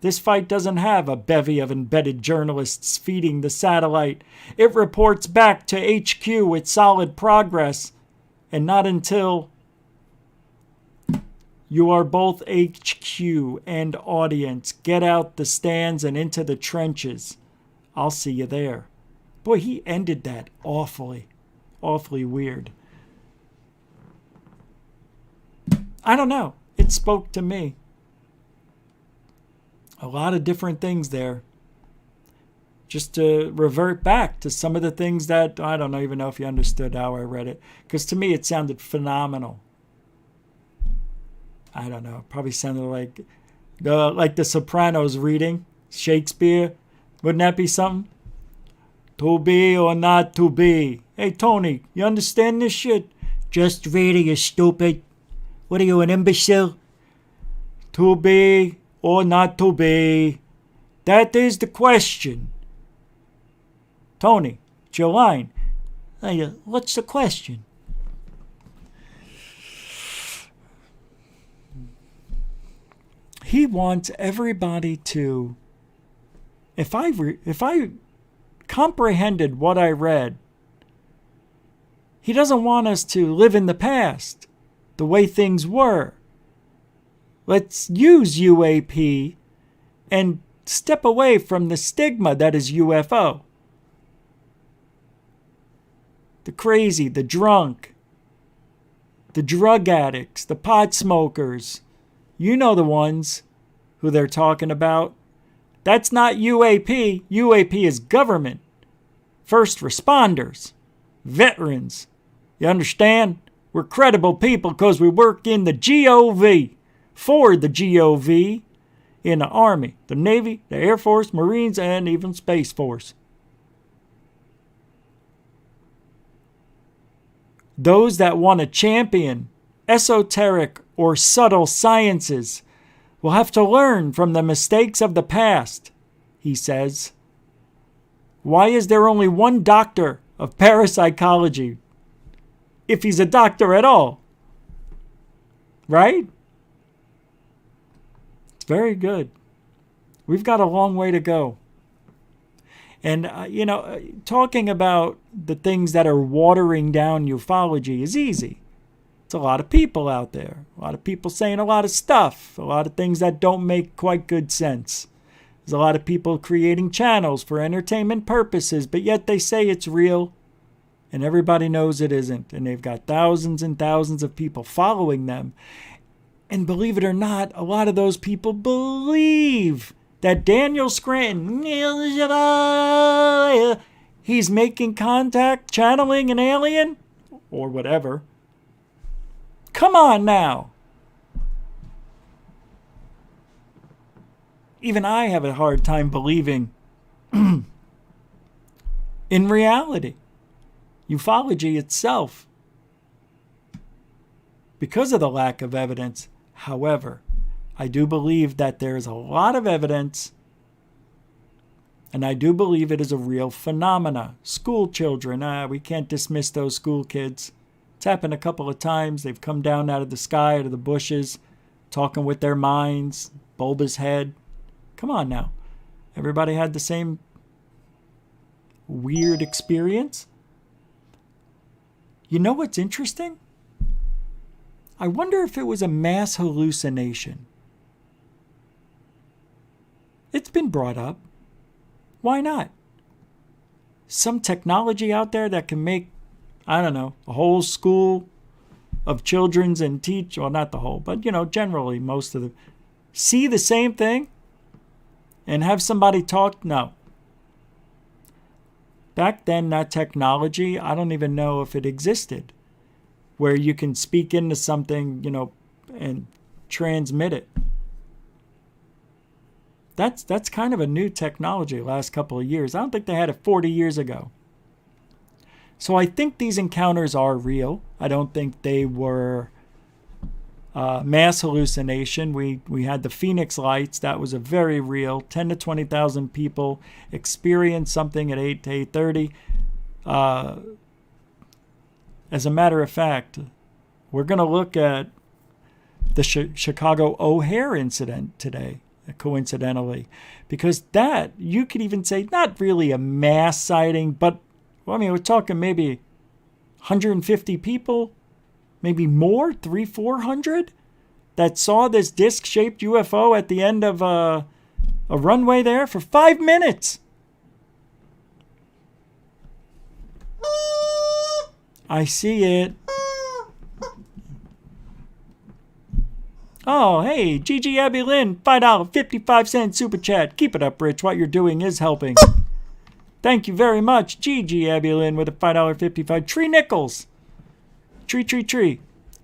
This fight doesn't have a bevy of embedded journalists feeding the satellite. It reports back to HQ with solid progress, and not until you are both HQ and audience. Get out the stands and into the trenches. I'll see you there. Boy, he ended that awfully weird. I don't know. It spoke to me. A lot of different things there. just to revert back to some of the things that I don't even know if you understood how I read it, because to me it sounded phenomenal. I don't know, probably sounded like the Sopranos reading Shakespeare. Wouldn't that be something? To be or not to be. Hey Tony, you understand this shit? Just reading, you stupid. What are you, an imbecile? To be or not to be. That is the question. Tony, it's your line. Hey, what's the question? He wants everybody to, if I comprehended what I read, he doesn't want us to live in the past, the way things were. Let's use UAP and step away from the stigma that is UFO. The crazy, the drunk, the drug addicts, the pot smokers. You know the ones who they're talking about. That's not UAP. UAP is government. First responders. Veterans. You understand? We're credible people because we work in the GOV. For the GOV. In the Army, the Navy, the Air Force, Marines, and even Space Force. Those that want to champion esoteric or subtle sciences will have to learn from the mistakes of the past, he says. Why is there only one doctor of parapsychology? If he's a doctor at all. Right? It's very good. We've got a long way to go. And, talking about the things that are watering down ufology is easy. It's a lot of people out there. A lot of people saying a lot of stuff. A lot of things that don't make quite good sense. There's a lot of people creating channels for entertainment purposes, but yet they say it's real. And everybody knows it isn't. And they've got thousands and thousands of people following them. And believe it or not, a lot of those people believe that Daniel Scranton, he's making contact, channeling an alien, or whatever. Come on now. Even I have a hard time believing in reality. Ufology itself. Because of the lack of evidence. However, I do believe that there is a lot of evidence, and I do believe it is a real phenomena. School children, we can't dismiss those school kids. It's happened a couple of times. They've come down out of the sky, out of the bushes, talking with their minds, bulbous head. Come on now. Everybody had the same weird experience. You know what's interesting? I wonder if it was a mass hallucination. It's been brought up. Why not? Some technology out there that can make, I don't know, a whole school of children's and teach, well, not the whole, but, generally most of them, see the same thing and have somebody talk? No. Back then, that technology, I don't even know if it existed, where you can speak into something, and transmit it. That's kind of a new technology the last couple of years. I don't think they had it 40 years ago. So I think these encounters are real. I don't think they were mass hallucination. We had the Phoenix Lights. That was a very real. 10 to 20,000 people experienced something at 8 to 8:30. As a matter of fact, we're going to look at the Chicago O'Hare incident today, coincidentally, because that, you could even say, not really a mass sighting, but, we're talking maybe 150 people, maybe more, 300-400, that saw this disc-shaped UFO at the end of a runway there for 5 minutes. I see it. Oh, hey, Gigi Abby Lynn, $5.55 super chat. Keep it up, Rich. What you're doing is helping. Thank you very much. Gigi Abulin with a $5.55. Tree Nichols. Tree.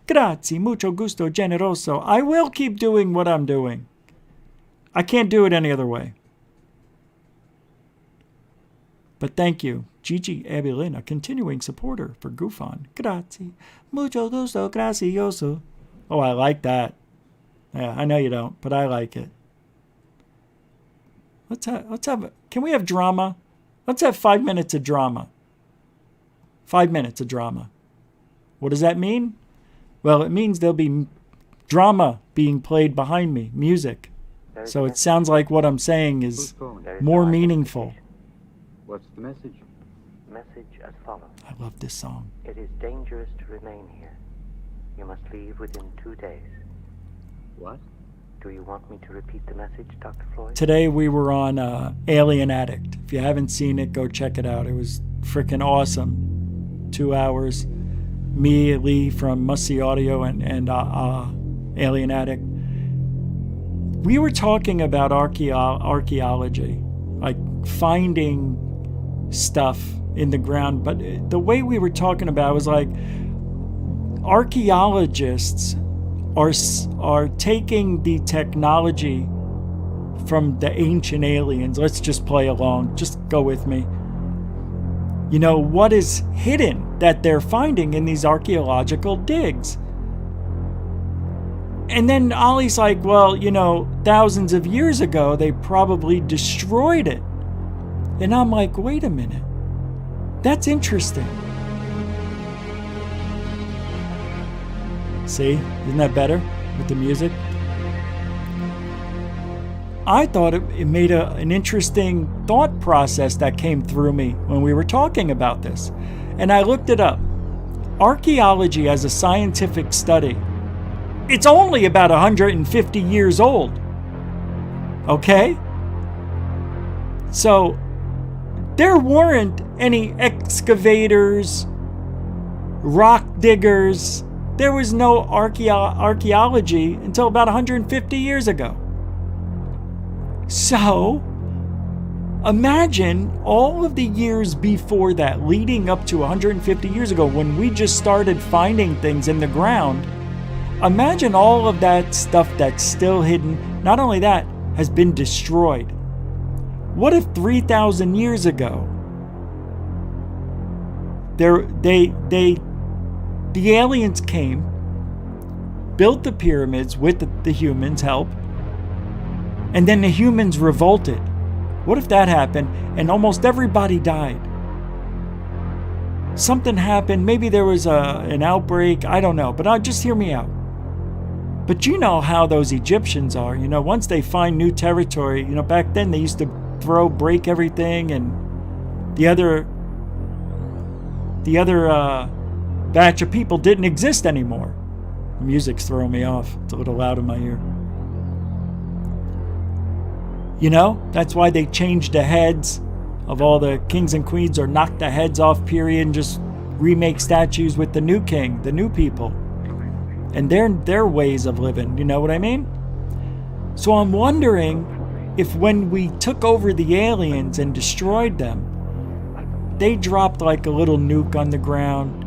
Grazie, mucho gusto, generoso. I will keep doing what I'm doing. I can't do it any other way. But thank you, Gigi Abulin, a continuing supporter for Goof On. Grazie, mucho gusto, gracioso. Oh, I like that. Yeah, I know you don't, but I like it. Let's have. Can we have drama? Let's have 5 minutes of drama. 5 minutes of drama. What does that mean? Well, it means there'll be drama being played behind me, music. So it sounds like what I'm saying is more meaningful. What's the message? Message as follows. I love this song. It is dangerous to remain here. You must leave within 2 days. What? Do you want me to repeat the message, Dr. Floyd? Today we were on Alien Addict. If you haven't seen it, go check it out. It was freaking awesome. 2 hours. Me, Lee from Must See Audio, and Alien Addict. We were talking about archaeology, like finding stuff in the ground. But the way we were talking about it was like archaeologists are taking the technology from the ancient aliens. Let's just play along. Just go with me. You know, what is hidden that they're finding in these archaeological digs? And then Ollie's like, well, you know, thousands of years ago, they probably destroyed it. And I'm like, wait a minute. That's interesting. See? Isn't that better with the music? I thought it made an interesting thought process that came through me when we were talking about this. And I looked it up. Archaeology as a scientific study, it's only about 150 years old. Okay? So, there weren't any excavators, rock diggers. There was no archaeology until about 150 years ago. So, imagine all of the years before that, leading up to 150 years ago, when we just started finding things in the ground. Imagine all of that stuff that's still hidden. Not only that, has been destroyed. What if 3,000 years ago, the aliens came, built the pyramids with the humans' help, and then the humans revolted? What if that happened and almost everybody died? Something happened. Maybe there was an outbreak. I don't know. But just hear me out. But you know how those Egyptians are. You know, once they find new territory, you know, back then they used to break everything, and the other batch of people didn't exist anymore. The music's throwing me off. It's a little loud in my ear. You know, that's why they changed the heads of all the kings and queens, or knocked the heads off, period, and just remake statues with the new king, the new people, and their ways of living. You know what I mean? So I'm wondering if when we took over the aliens and destroyed them, they dropped like a little nuke on the ground,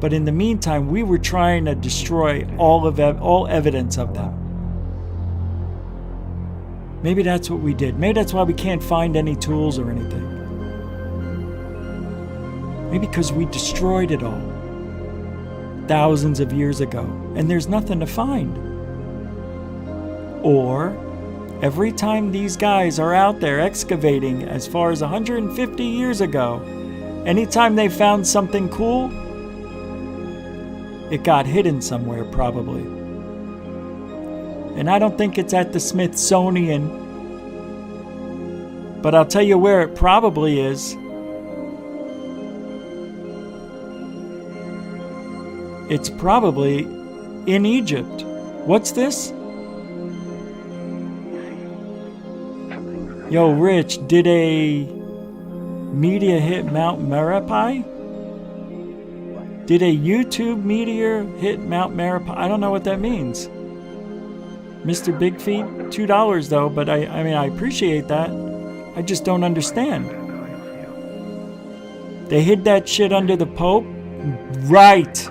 but in the meantime, we were trying to destroy all evidence of them. Maybe that's what we did. Maybe that's why we can't find any tools or anything. Maybe because we destroyed it all thousands of years ago, and there's nothing to find. Or every time these guys are out there excavating as far as 150 years ago, anytime they found something cool, it got hidden somewhere probably. And I don't think it's at the Smithsonian, but I'll tell you where it probably is. It's probably in Egypt. What's this? Yo, Rich, did a meteor hit Mount Marapi? Did a YouTube meteor hit Mount Marapi? I don't know what that means. Mr. Big Feet, $2 though, but I mean, I appreciate that. I just don't understand. They hid that shit under the Pope? Right.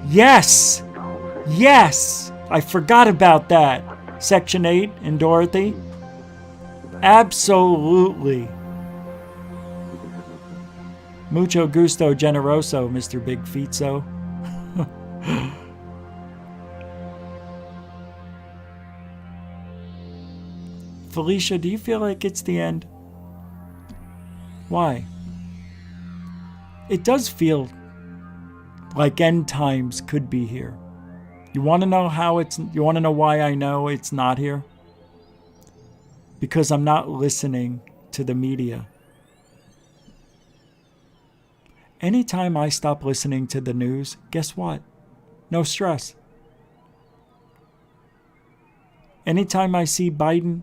Yes. Yes. I forgot about that. Section 8 in Dorothy. Absolutely. Mucho gusto generoso, Mr. Big Feetso. Felicia, do you feel like it's the end? Why? It does feel like end times could be here. You want to know you want to know why I know it's not here? Because I'm not listening to the media. Anytime I stop listening to the news, guess what? No stress. Anytime I see Biden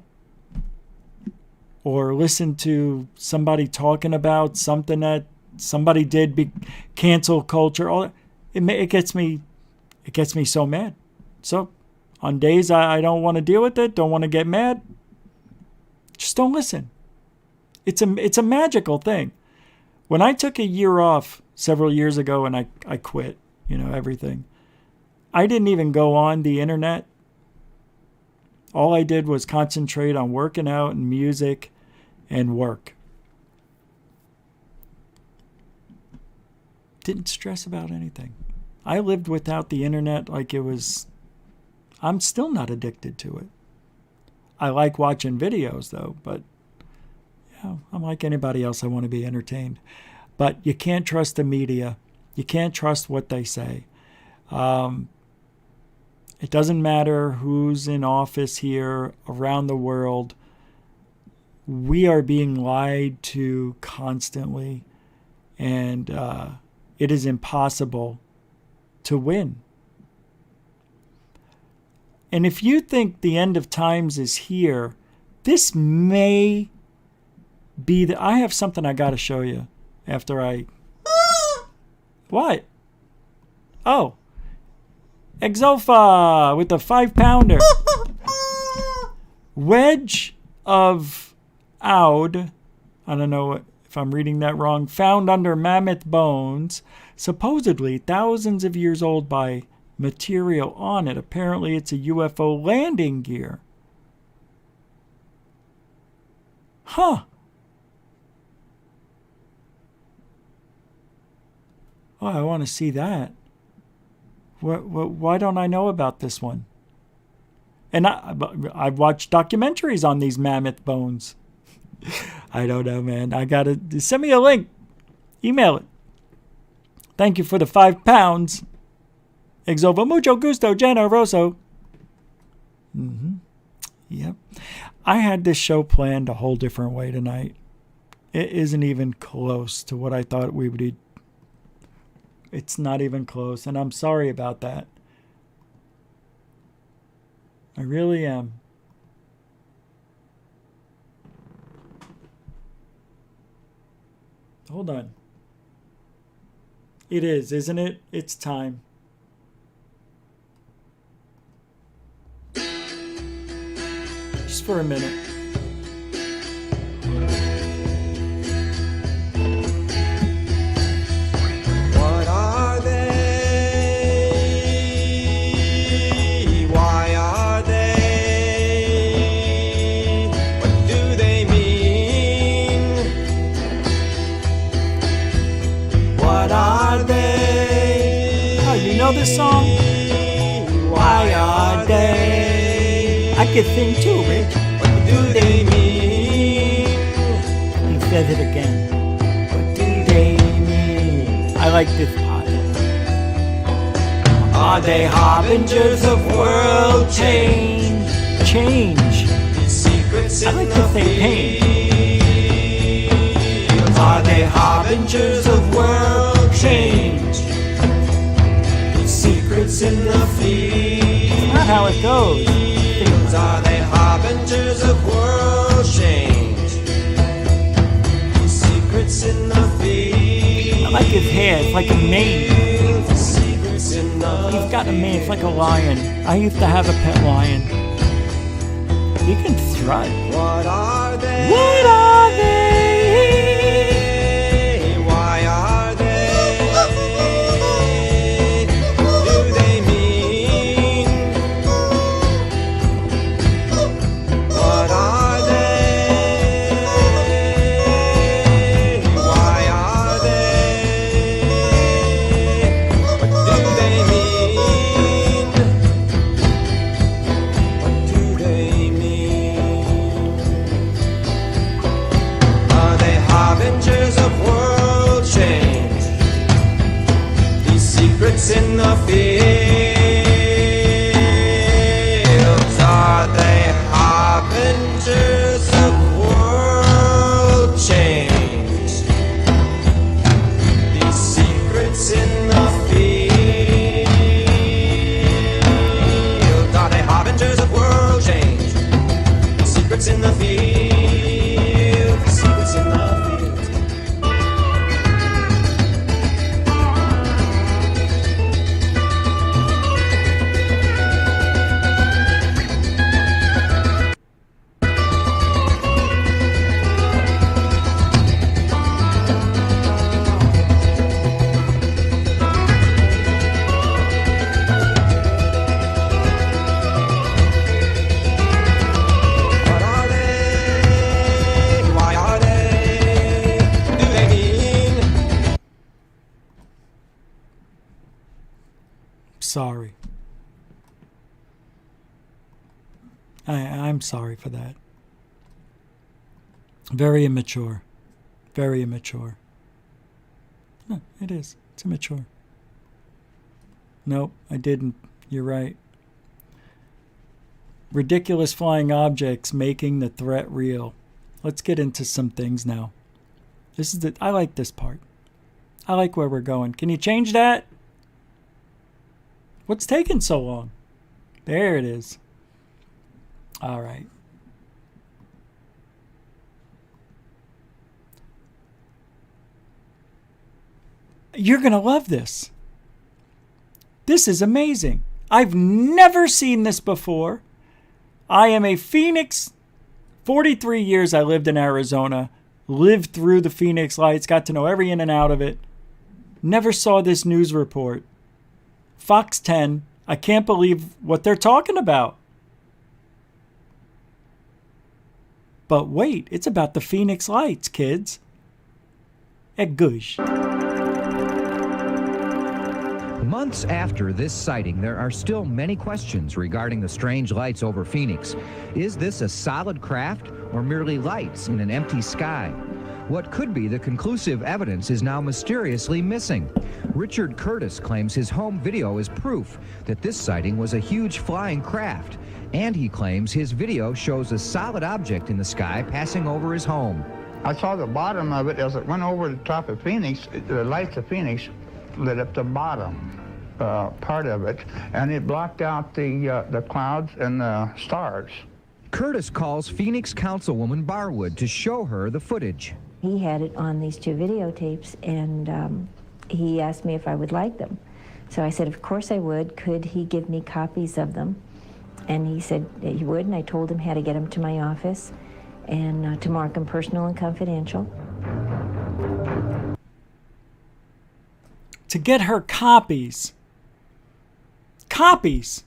or listen to somebody talking about something that somebody did, cancel culture, it gets me so mad. So on days I don't want to deal with it, don't want to get mad, just don't listen. It's a magical thing. When I took a year off several years ago and I quit, everything, I didn't even go on the internet. All I did was concentrate on working out and music and work. Didn't stress about anything. I lived without the internet like it was... I'm still not addicted to it. I like watching videos though, but I'm like anybody else. I want to be entertained. But you can't trust the media. You can't trust what they say. It doesn't matter who's in office here, around the world. We are being lied to constantly, and it is impossible to win. And if you think the end of times is here, this may be I have something I got to show you after I... What? Oh. Exofa with the 5-pounder. Wedge of Oud, I don't know if I'm reading that wrong, found under mammoth bones, supposedly thousands of years old by material on it. Apparently it's a UFO landing gear. Huh. Oh, I want to see that. Why don't I know about this one? And I've watched documentaries on these mammoth bones. I don't know, man. I got to... Send me a link. Email it. Thank you for the 5 pounds. Exova mucho gusto generoso. Yep. I had this show planned a whole different way tonight. It isn't even close to what I thought we would do. It's not even close, and I'm sorry about that. I really am. Hold on. It is, isn't it? It's time. Just for a minute. What are they? Why are they? What do they mean? What are they? Oh, you know this song? Why are they? I could sing too, Rich. What do they mean? He says it again. What do they mean? I like this part. Are they harbingers of world change? Change. Secrets I like to say pain. Are they harbingers of world change? Secrets in the field. That's not how it goes. Are they harbingers of world change? Secrets in the field. I like his hair. It's like a mane. Secrets in the He's got a mane. It's like a lion. I used to have a pet lion. He can strut. What are they? What are they? Why fields? Are they harbingers of world change? These secrets in the field, are they harbingers of world change? The secrets in the field, the secrets in the field. What are they? Why are they? Do they mean? Sorry. I'm sorry for that. Very immature. Very immature. No, it is. It's immature. Nope, I didn't. You're right. Ridiculous flying objects making the threat real. Let's get into some things now. I like this part. I like where we're going. Can you change that? What's taking so long? There it is. All right. You're going to love this. This is amazing. I've never seen this before. I am a Phoenix. 43 years I lived in Arizona. Lived through the Phoenix Lights. Got to know every in and out of it. Never saw this news report. Fox 10. I can't believe what they're talking about. But wait, it's about the Phoenix Lights, kids. Gush. Months after this sighting, there are still many questions regarding the strange lights over Phoenix. Is this a solid craft or merely lights in an empty sky? What could be the conclusive evidence is now mysteriously missing. Richard Curtis claims his home video is proof that this sighting was a huge flying craft, and he claims his video shows a solid object in the sky passing over his home. I saw the bottom of it as it went over the top of Phoenix. The lights of Phoenix lit up the bottom part of it, and it blocked out the clouds and the stars. Curtis calls Phoenix Councilwoman Barwood to show her the footage. He had it on these two videotapes, and he asked me if I would like them. So I said, of course I would. Could he give me copies of them? And he said he would, and I told him how to get them to my office and to mark them personal and confidential. To get her copies. Copies.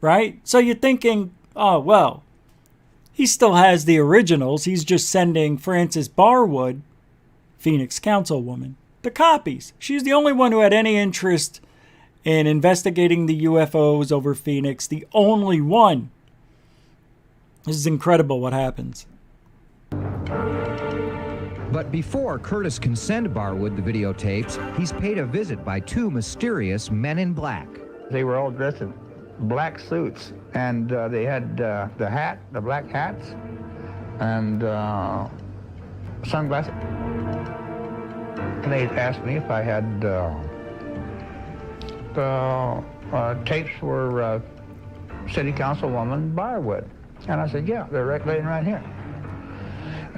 Right? So you're thinking, oh, well, he still has the originals. He's just sending Frances Barwood, Phoenix Councilwoman, the copies. She's the only one who had any interest in investigating the UFOs over Phoenix. The only one. This is incredible what happens. But before Curtis can send Barwood the videotapes, he's paid a visit by two mysterious men in black. They were all dressed in black suits, and they had the black hats, and sunglasses. And they asked me if I had tapes for City Councilwoman Barwood. And I said, yeah, they're laying right here.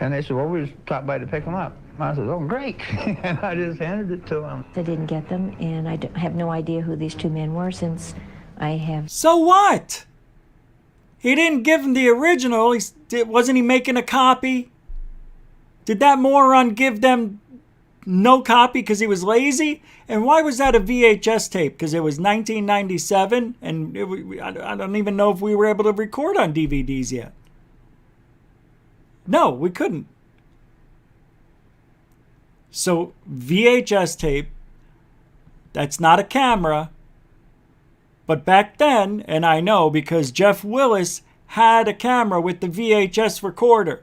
And they said, well, we just stopped by to pick them up. I said, oh, great. And I just handed it to them. I didn't get them, and I have no idea who these two men were since I have... So what? He didn't give him the original. Wasn't he making a copy? Did that moron give them no copy because he was lazy? And why was that a VHS tape? Because it was 1997, and I don't even know if we were able to record on DVDs yet. No, we couldn't. So VHS tape, that's not a camera. But back then, and I know because Jeff Willis had a camera with the VHS recorder.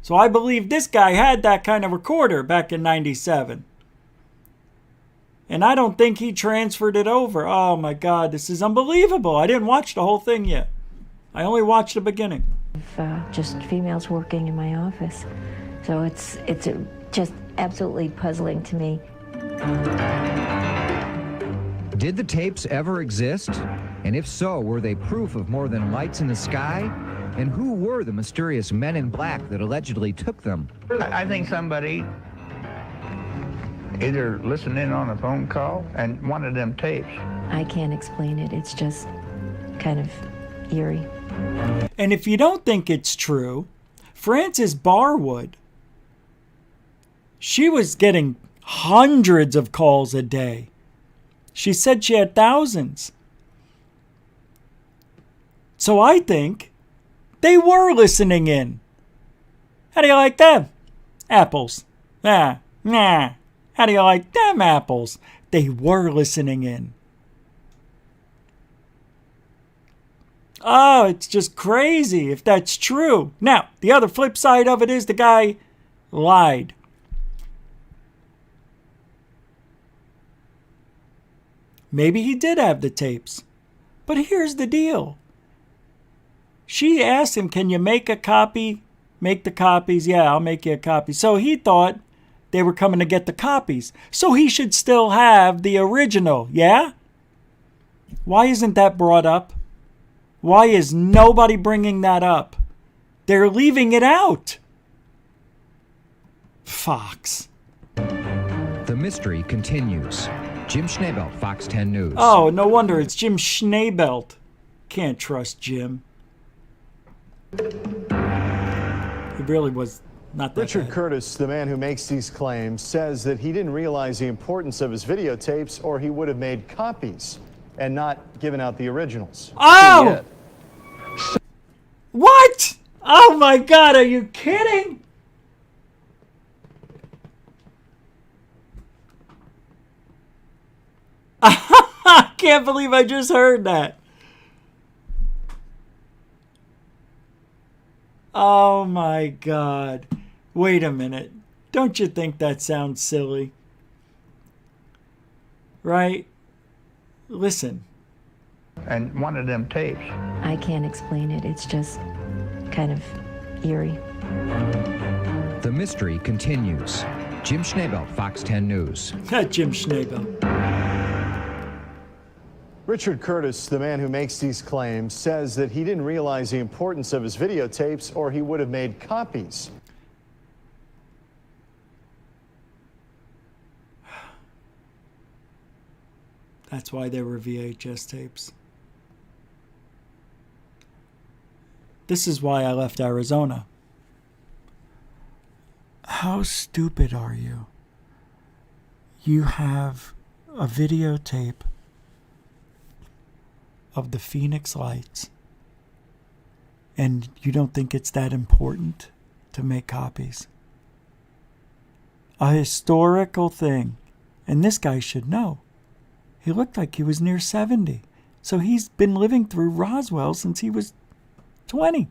So I believe this guy had that kind of recorder back in 97. And I don't think he transferred it over. Oh my God, this is unbelievable. I didn't watch the whole thing yet. I only watched the beginning. Just females working in my office. So it's just absolutely puzzling to me. Did the tapes ever exist? And if so, were they proof of more than lights in the sky? And who were the mysterious men in black that allegedly took them? I think somebody either listened in on a phone call and wanted them tapes. I can't explain it. It's just kind of eerie. And if you don't think it's true, Frances Barwood, she was getting hundreds of calls a day. She said she had thousands. So I think they were listening in. How do you like them? Apples. Nah. How do you like them apples? They were listening in. Oh, it's just crazy if that's true. Now, the other flip side of it is the guy lied. Maybe he did have the tapes. But here's the deal. She asked him, can you make a copy? Make the copies? Yeah, I'll make you a copy. So he thought they were coming to get the copies. So he should still have the original, yeah? Why isn't that brought up? Why is nobody bringing that up? They're leaving it out. Fox. The mystery continues. Jim Schneebelt, Fox 10 News. Oh, no wonder it's Jim Schneebelt. Can't trust Jim. It really was not that Richard bad. Curtis, the man who makes these claims, says that he didn't realize the importance of his videotapes or he would have made copies and not given out the originals. Oh! What? Oh my God, are you kidding? I can't believe I just heard that. Oh my God. Wait a minute. Don't you think that sounds silly? Right? Listen. And wanted them tapes. I can't explain it. It's just kind of eerie. The mystery continues. Jim Schneebelt, Fox 10 News. Jim Schneebelt. Richard Curtis, the man who makes these claims, says that he didn't realize the importance of his videotapes or he would have made copies. That's why they were VHS tapes. This is why I left Arizona. How stupid are you? You have a videotape of the Phoenix Lights, and you don't think it's that important to make copies? A historical thing. And this guy should know. He looked like he was near 70. So he's been living through Roswell since he was 20.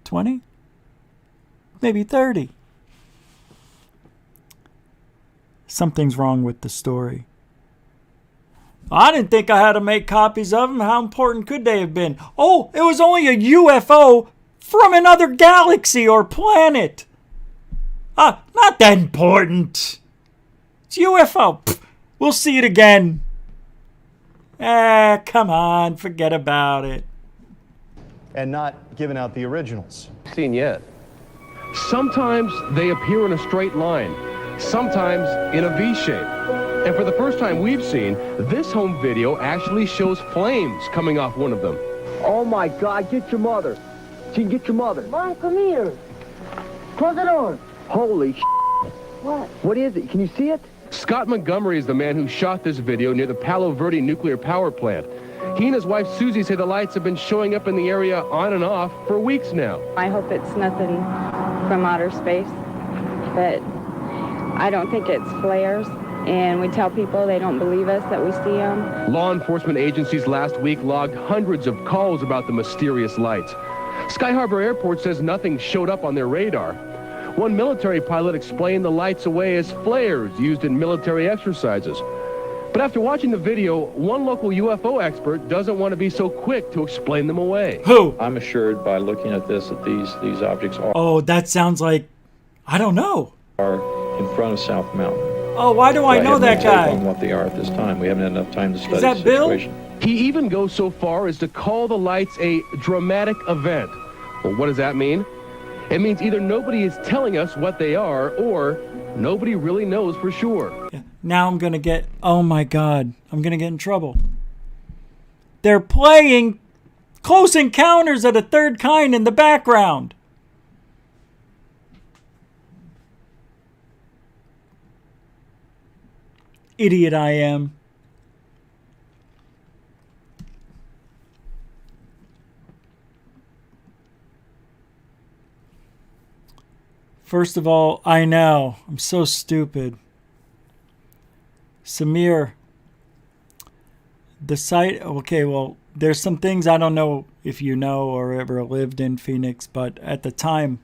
20? Maybe 30. Something's wrong with the story. I didn't think I had to make copies of them. How important could they have been? Oh, it was only a UFO from another galaxy or planet. Not that important. It's UFO. Pfft, we'll see it again. Come on, forget about it. And not given out the originals. Seen yet. Sometimes they appear in a straight line, sometimes in a V shape. And for the first time we've seen, this home video actually shows flames coming off one of them. Oh my God, get your mother. Gene, get your mother. Mom, come here. Close the door. Holy What? What is it? Can you see it? Scott Montgomery is the man who shot this video near the Palo Verde nuclear power plant. He and his wife Susie say the lights have been showing up in the area on and off for weeks now. I hope it's nothing from outer space, but I don't think it's flares. And we tell people they don't believe us that we see them. Law enforcement agencies last week logged hundreds of calls about the mysterious lights. Sky Harbor Airport says nothing showed up on their radar. One military pilot explained the lights away as flares used in military exercises. But after watching the video, one local UFO expert doesn't want to be so quick to explain them away. Who? I'm assured by looking at this that these objects are... Oh, that sounds like... I don't know. ...are in front of South Mountain. Oh, why do I know that guy? On what they are at this time. We haven't had enough time to study Is that the Bill? situation. He even goes so far as to call the lights a dramatic event. Well, what does that mean? It means either nobody is telling us what they are, or nobody really knows for sure. Yeah. Now I'm going to get... Oh, my God. I'm going to get in trouble. They're playing Close Encounters of the Third Kind in the background. Idiot I am. First of all, I know. I'm so stupid. Samir. The site... Okay, well, there's some things I don't know if you know or ever lived in Phoenix, but at the time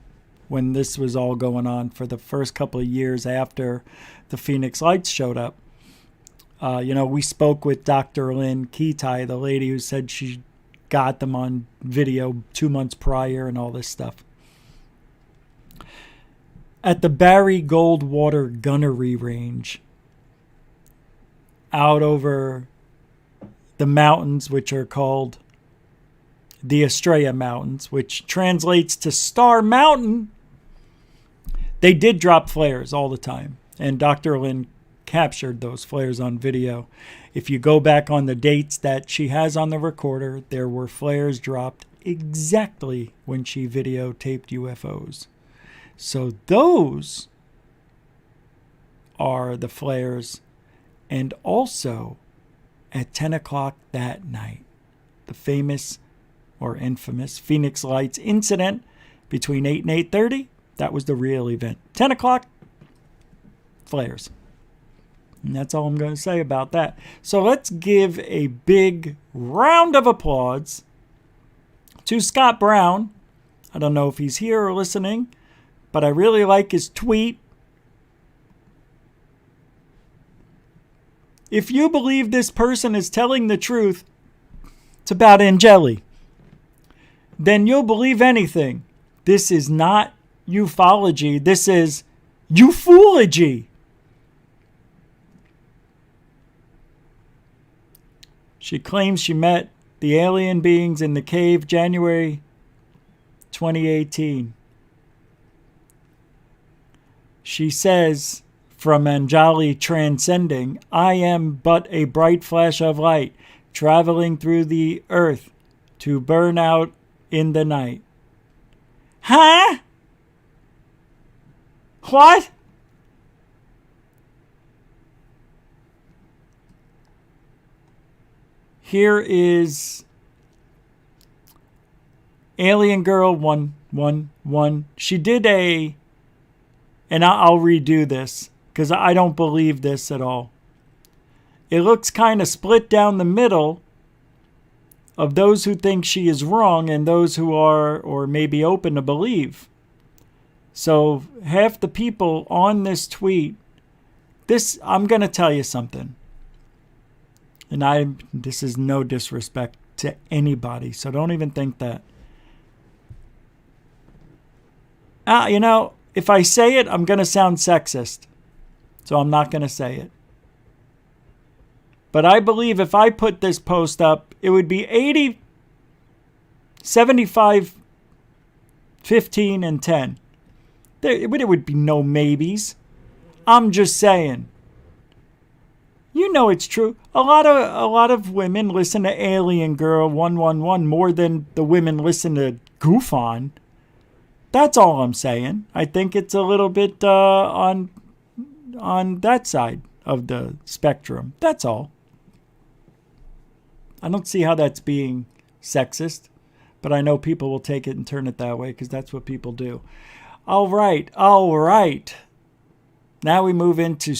when this was all going on, for the first couple of years after the Phoenix Lights showed up, we spoke with Dr. Lynn Kitai, the lady who said she got them on video 2 months prior and all this stuff. At the Barry Goldwater Gunnery Range, out over the mountains, which are called the Estrella Mountains, which translates to Star Mountain, they did drop flares all the time. And Dr. Lynn captured those flares on video. If you go back on the dates that she has on the recorder, there were flares dropped exactly when she videotaped UFOs. So those are the flares. And also at 10 o'clock that night, the famous or infamous Phoenix Lights incident between 8 and 8:30, that was the real event. 10 o'clock, flares. And that's all I'm going to say about that. So let's give a big round of applause to Scott Brown. I don't know if he's here or listening, but I really like his tweet. If you believe this person is telling the truth, it's about Angeli, then you'll believe anything. This is not ufology. This is UFOlogy. She claims she met the alien beings in the cave January 2018. She says, from Angeli transcending, I am but a bright flash of light, traveling through the earth to burn out in the night. Huh? What? Here is Alien Girl 111. She did a, and I'll redo this because I don't believe this at all. It looks kind of split down the middle of those who think she is wrong and those who are or maybe open to believe. So half the people on this tweet, I'm going to tell you something. And this is no disrespect to anybody, so don't even think that. If I say it, I'm going to sound sexist. So I'm not going to say it. But I believe if I put this post up, it would be 80, 75, 15, and 10. It would be no maybes. I'm just saying. You know it's true. A lot of women listen to Alien Girl 111 more than the women listen to Goof On. That's all I'm saying. I think it's a little bit on that side of the spectrum. That's all. I don't see how that's being sexist, but I know people will take it and turn it that way because that's what people do. All right. Now we move into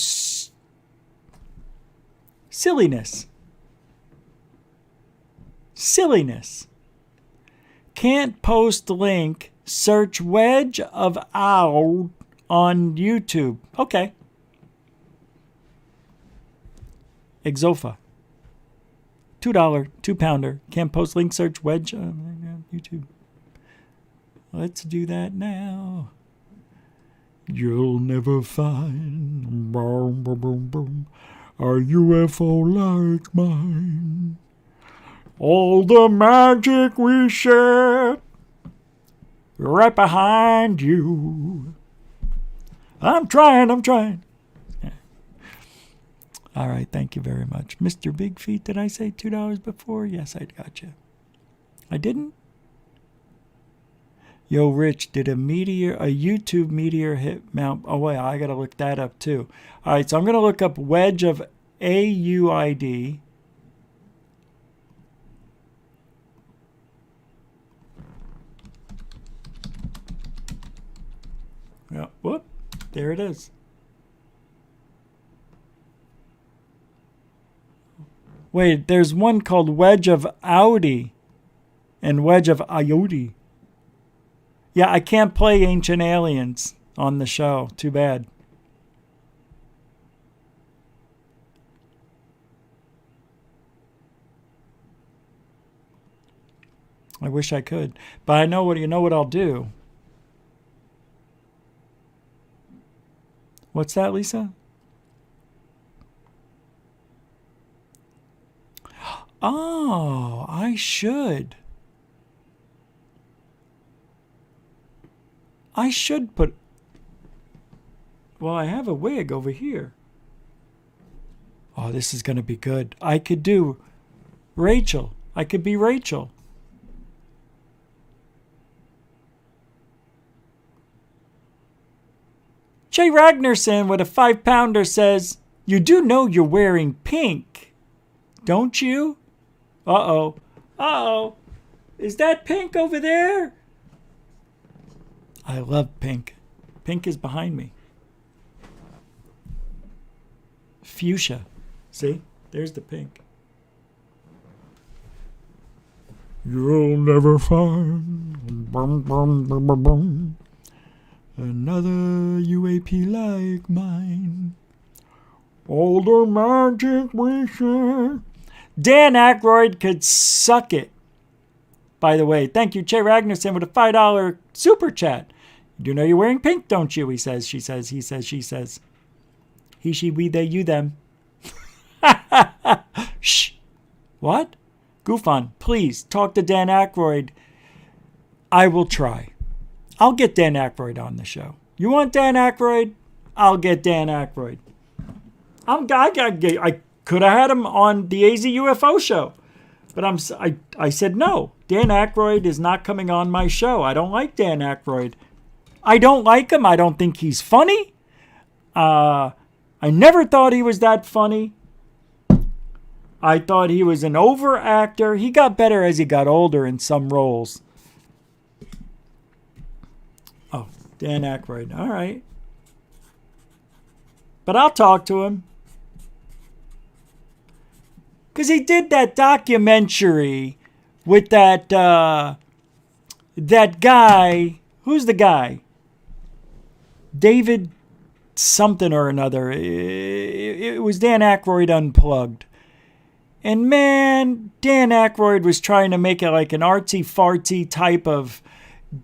silliness. Can't post link. Search wedge of owl on YouTube. Okay. Exofa. $2, 2-pounder. Can't post link search wedge on YouTube. Let's do that now. You'll never find boom, boom, boom, boom, a UFO like mine. All the magic we share right behind you. I'm trying. Yeah. All right, thank you very much. Mr. Big Feet, did I say $2 before? Yes, I got you. I didn't? Yo, Rich, did a YouTube meteor hit Mount... Oh, wait, I got to look that up, too. All right, so I'm going to look up wedge of AUID. Yeah, whoop, there it is. Wait, there's one called wedge of Audi and wedge of Iodi. Yeah, I can't play Ancient Aliens on the show. Too bad. I wish I could. But I know what I'll do. What's that, Lisa? Oh, I should. I should put... Well, I have a wig over here. Oh, this is going to be good. I could do Rachel. I could be Rachel. Jay Ragnarsson with a 5-pounder says, you do know you're wearing pink, don't you? Uh-oh. Uh-oh. Is that pink over there? I love pink. Pink is behind me. Fuchsia. See? There's the pink. You'll never find another UAP like mine. All the magic we share. Dan Aykroyd could suck it. By the way, thank you, Jay Ragnarsson, with a $5 super chat. You know you're wearing pink, don't you? He says, she says, he says, she says. He, she, we, they, you, them. Shh. What? Goof On, please talk to Dan Aykroyd. I will try. I'll get Dan Aykroyd on the show. You want Dan Aykroyd? I'll get Dan Aykroyd. I could have had him on the AZ UFO show, but I said no. Dan Aykroyd is not coming on my show. I don't like Dan Aykroyd. I don't like him. I don't think he's funny. I never thought he was that funny. I thought he was an over actor. He got better as he got older in some roles. Oh, Dan Aykroyd. All right. But I'll talk to him. Because he did that documentary with that guy. Who's the guy? David something or another. It was Dan Aykroyd Unplugged. And man, Dan Aykroyd was trying to make it like an artsy-fartsy type of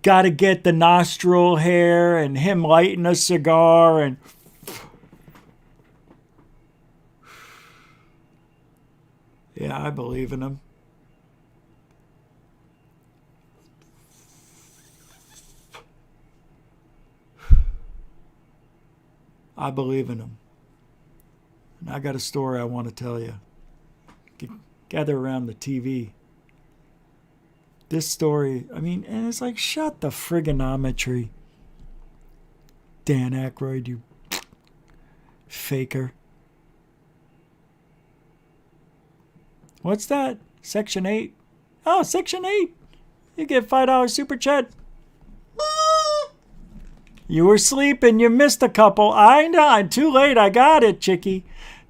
gotta get the nostril hair and him lighting a cigar and... Yeah, I believe in him. I believe in him. And I got a story I want to tell you. Gather around the TV. This story, I mean, and it's like, shut the frigonometry. Dan Aykroyd, you faker. What's that? Section 8? Oh, Section 8. You get $5 super chat. You were sleeping. You missed a couple. I know. Too late. I got it, chickie.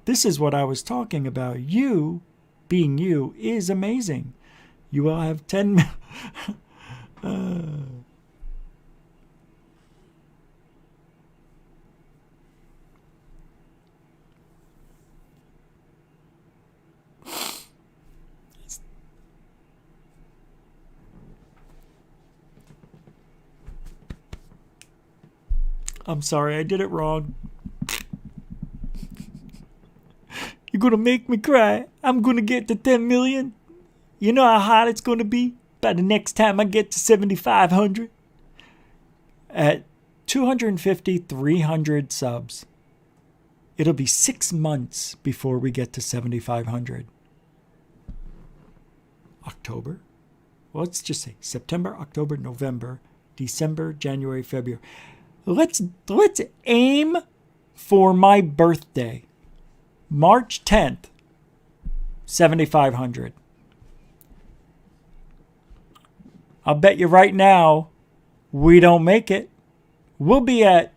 This is what I was talking about. You, being you, is amazing. You will have 10... I'm sorry, I did it wrong. You're gonna make me cry. I'm gonna get to 10 million. You know how hot it's gonna be by the next time I get to 7,500? At 250, 300 subs, it'll be 6 months before we get to 7,500. October? Well, let's just say September, October, November, December, January, February. Let's aim for my birthday. March 10th, 7,500. I'll bet you right now we don't make it. We'll be at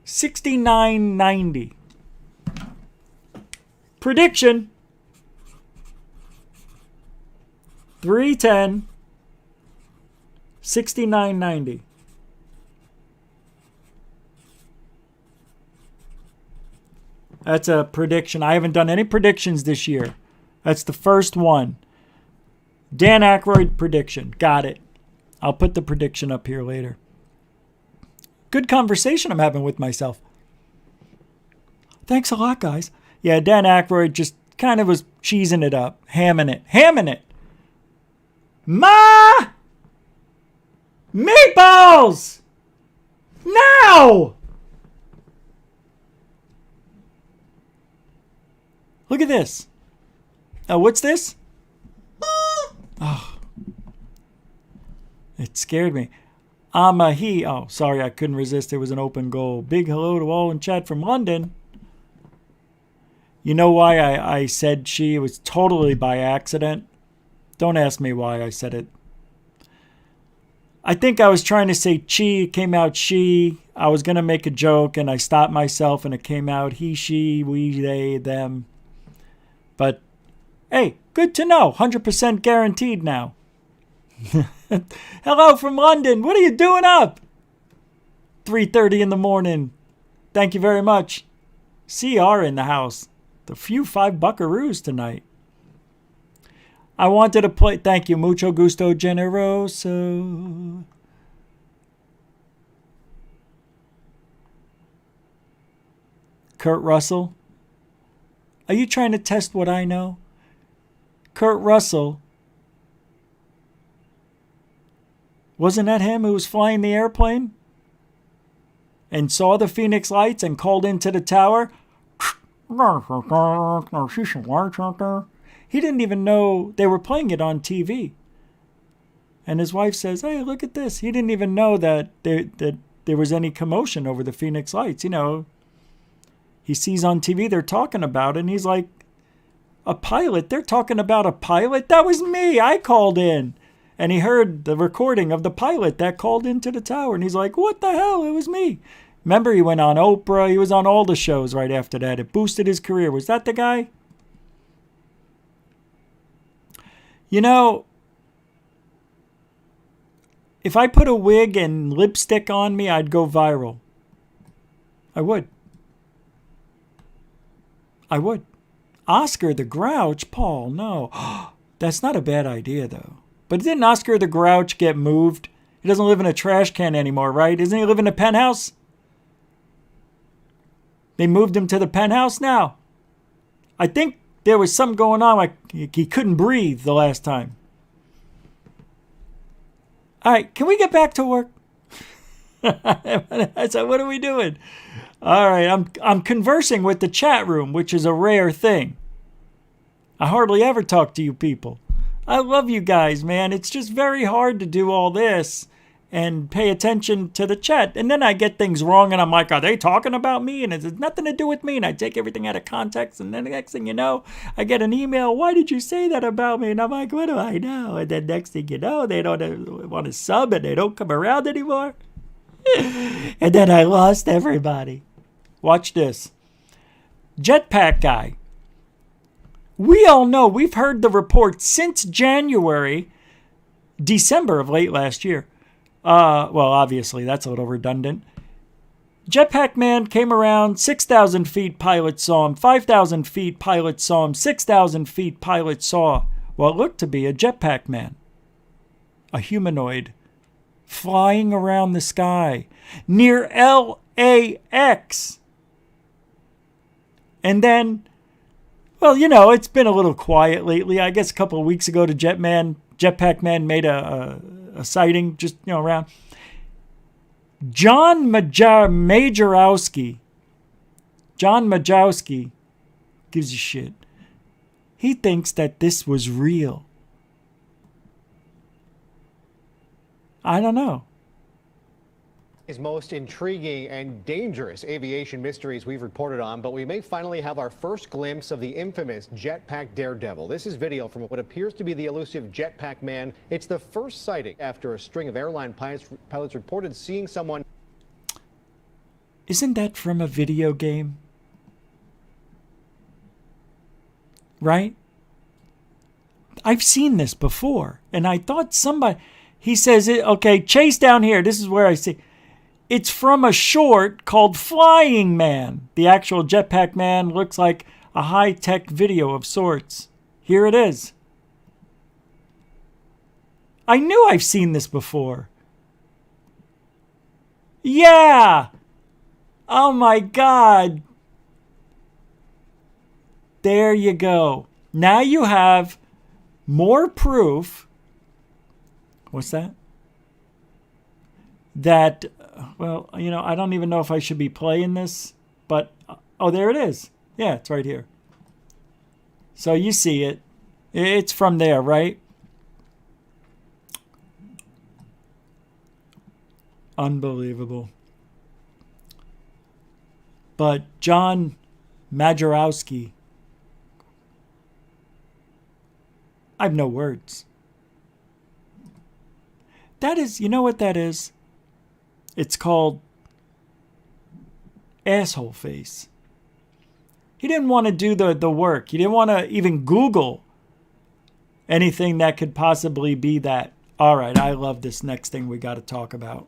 69.90. Prediction. 310. 69.90. That's a prediction. I haven't done any predictions this year. That's the first one. Dan Aykroyd prediction. Got it. I'll put the prediction up here later. Good conversation I'm having with myself. Thanks a lot, guys. Yeah, Dan Aykroyd just kind of was cheesing it up. Hamming it. Ma! Meatballs! Now! Look at this. Oh, what's this? Oh. It scared me. He. Oh, sorry, I couldn't resist. It was an open goal. Big hello to all in chat from London. You know why I said she? It was totally by accident. Don't ask me why I said it. I think I was trying to say chi. It came out she. I was going to make a joke, and I stopped myself, and it came out he, she, we, they, them. But, hey, good to know. 100% guaranteed now. Hello from London. What are you doing up? 3:30 in the morning. Thank you very much. CR in the house. The few 5 buckaroos tonight. I wanted to play. Thank you. Mucho gusto generoso. Kurt Russell. Are you trying to test what I know? Kurt Russell. Wasn't that him who was flying the airplane? And saw the Phoenix lights and called into the tower? He didn't even know they were playing it on TV. And his wife says, hey, look at this. He didn't even know that there was any commotion over the Phoenix lights. You know, he sees on TV they're talking about it, and he's like, a pilot? They're talking about a pilot? That was me. I called in. And he heard the recording of the pilot that called into the tower. And he's like, what the hell? It was me. Remember, he went on Oprah. He was on all the shows right after that. It boosted his career. Was that the guy? You know, if I put a wig and lipstick on me, I'd go viral. I would. Oscar the Grouch? Paul, no. That's not a bad idea, though. But didn't Oscar the Grouch get moved? He doesn't live in a trash can anymore, right? Doesn't he live in a penthouse? They moved him to the penthouse now. I think there was something going on, like he couldn't breathe the last time. All right, can we get back to work? So what are we doing? All right, I'm conversing with the chat room, which is a rare thing. I hardly ever talk to you people. I love you guys, man. It's just very hard to do all this and pay attention to the chat. And then I get things wrong, and I'm like, are they talking about me? And it has nothing to do with me. And I take everything out of context. And then the next thing you know, I get an email. Why did you say that about me? And I'm like, what do I know? And then next thing you know, they don't want to sub, and they don't come around anymore. And then I lost everybody. Watch this. Jetpack guy. We all know, we've heard the report since December of late last year. Well, obviously, that's a little redundant. Jetpack Man came around, 6,000 feet, pilot saw him. 5,000 feet, pilot saw him. 6,000 feet, pilot saw what looked to be a Jetpack Man. A humanoid flying around the sky near LAX. And then, well, you know, it's been a little quiet lately. I guess a couple of weeks ago, the Jetpack Man made a sighting just, you know, around. John Majorowski gives a shit. He thinks that this was real. I don't know. Is most intriguing and dangerous aviation mysteries we've reported on, but we may finally have our first glimpse of the infamous Jetpack Daredevil. This is video from what appears to be the elusive Jetpack Man. It's the first sighting after a string of airline pilots reported seeing someone. Isn't that from a video game? Right? I've seen this before, and I thought somebody, he says, okay, chase down here. This is where I see. It's from a short called Flying Man. The actual Jetpack Man looks like a high-tech video of sorts. Here it is. I knew I've seen this before. Yeah! Oh my God. There you go. Now you have more proof. What's that? That, well, you know, I don't even know if I should be playing this, but, oh, there it is. Yeah, it's right here. So you see it. It's from there, right? Unbelievable. But John Majorowski, I have no words. That is, you know what that is? It's called asshole face. He didn't want to do the work. He didn't want to even Google anything that could possibly be that. All right, I love this next thing we got to talk about.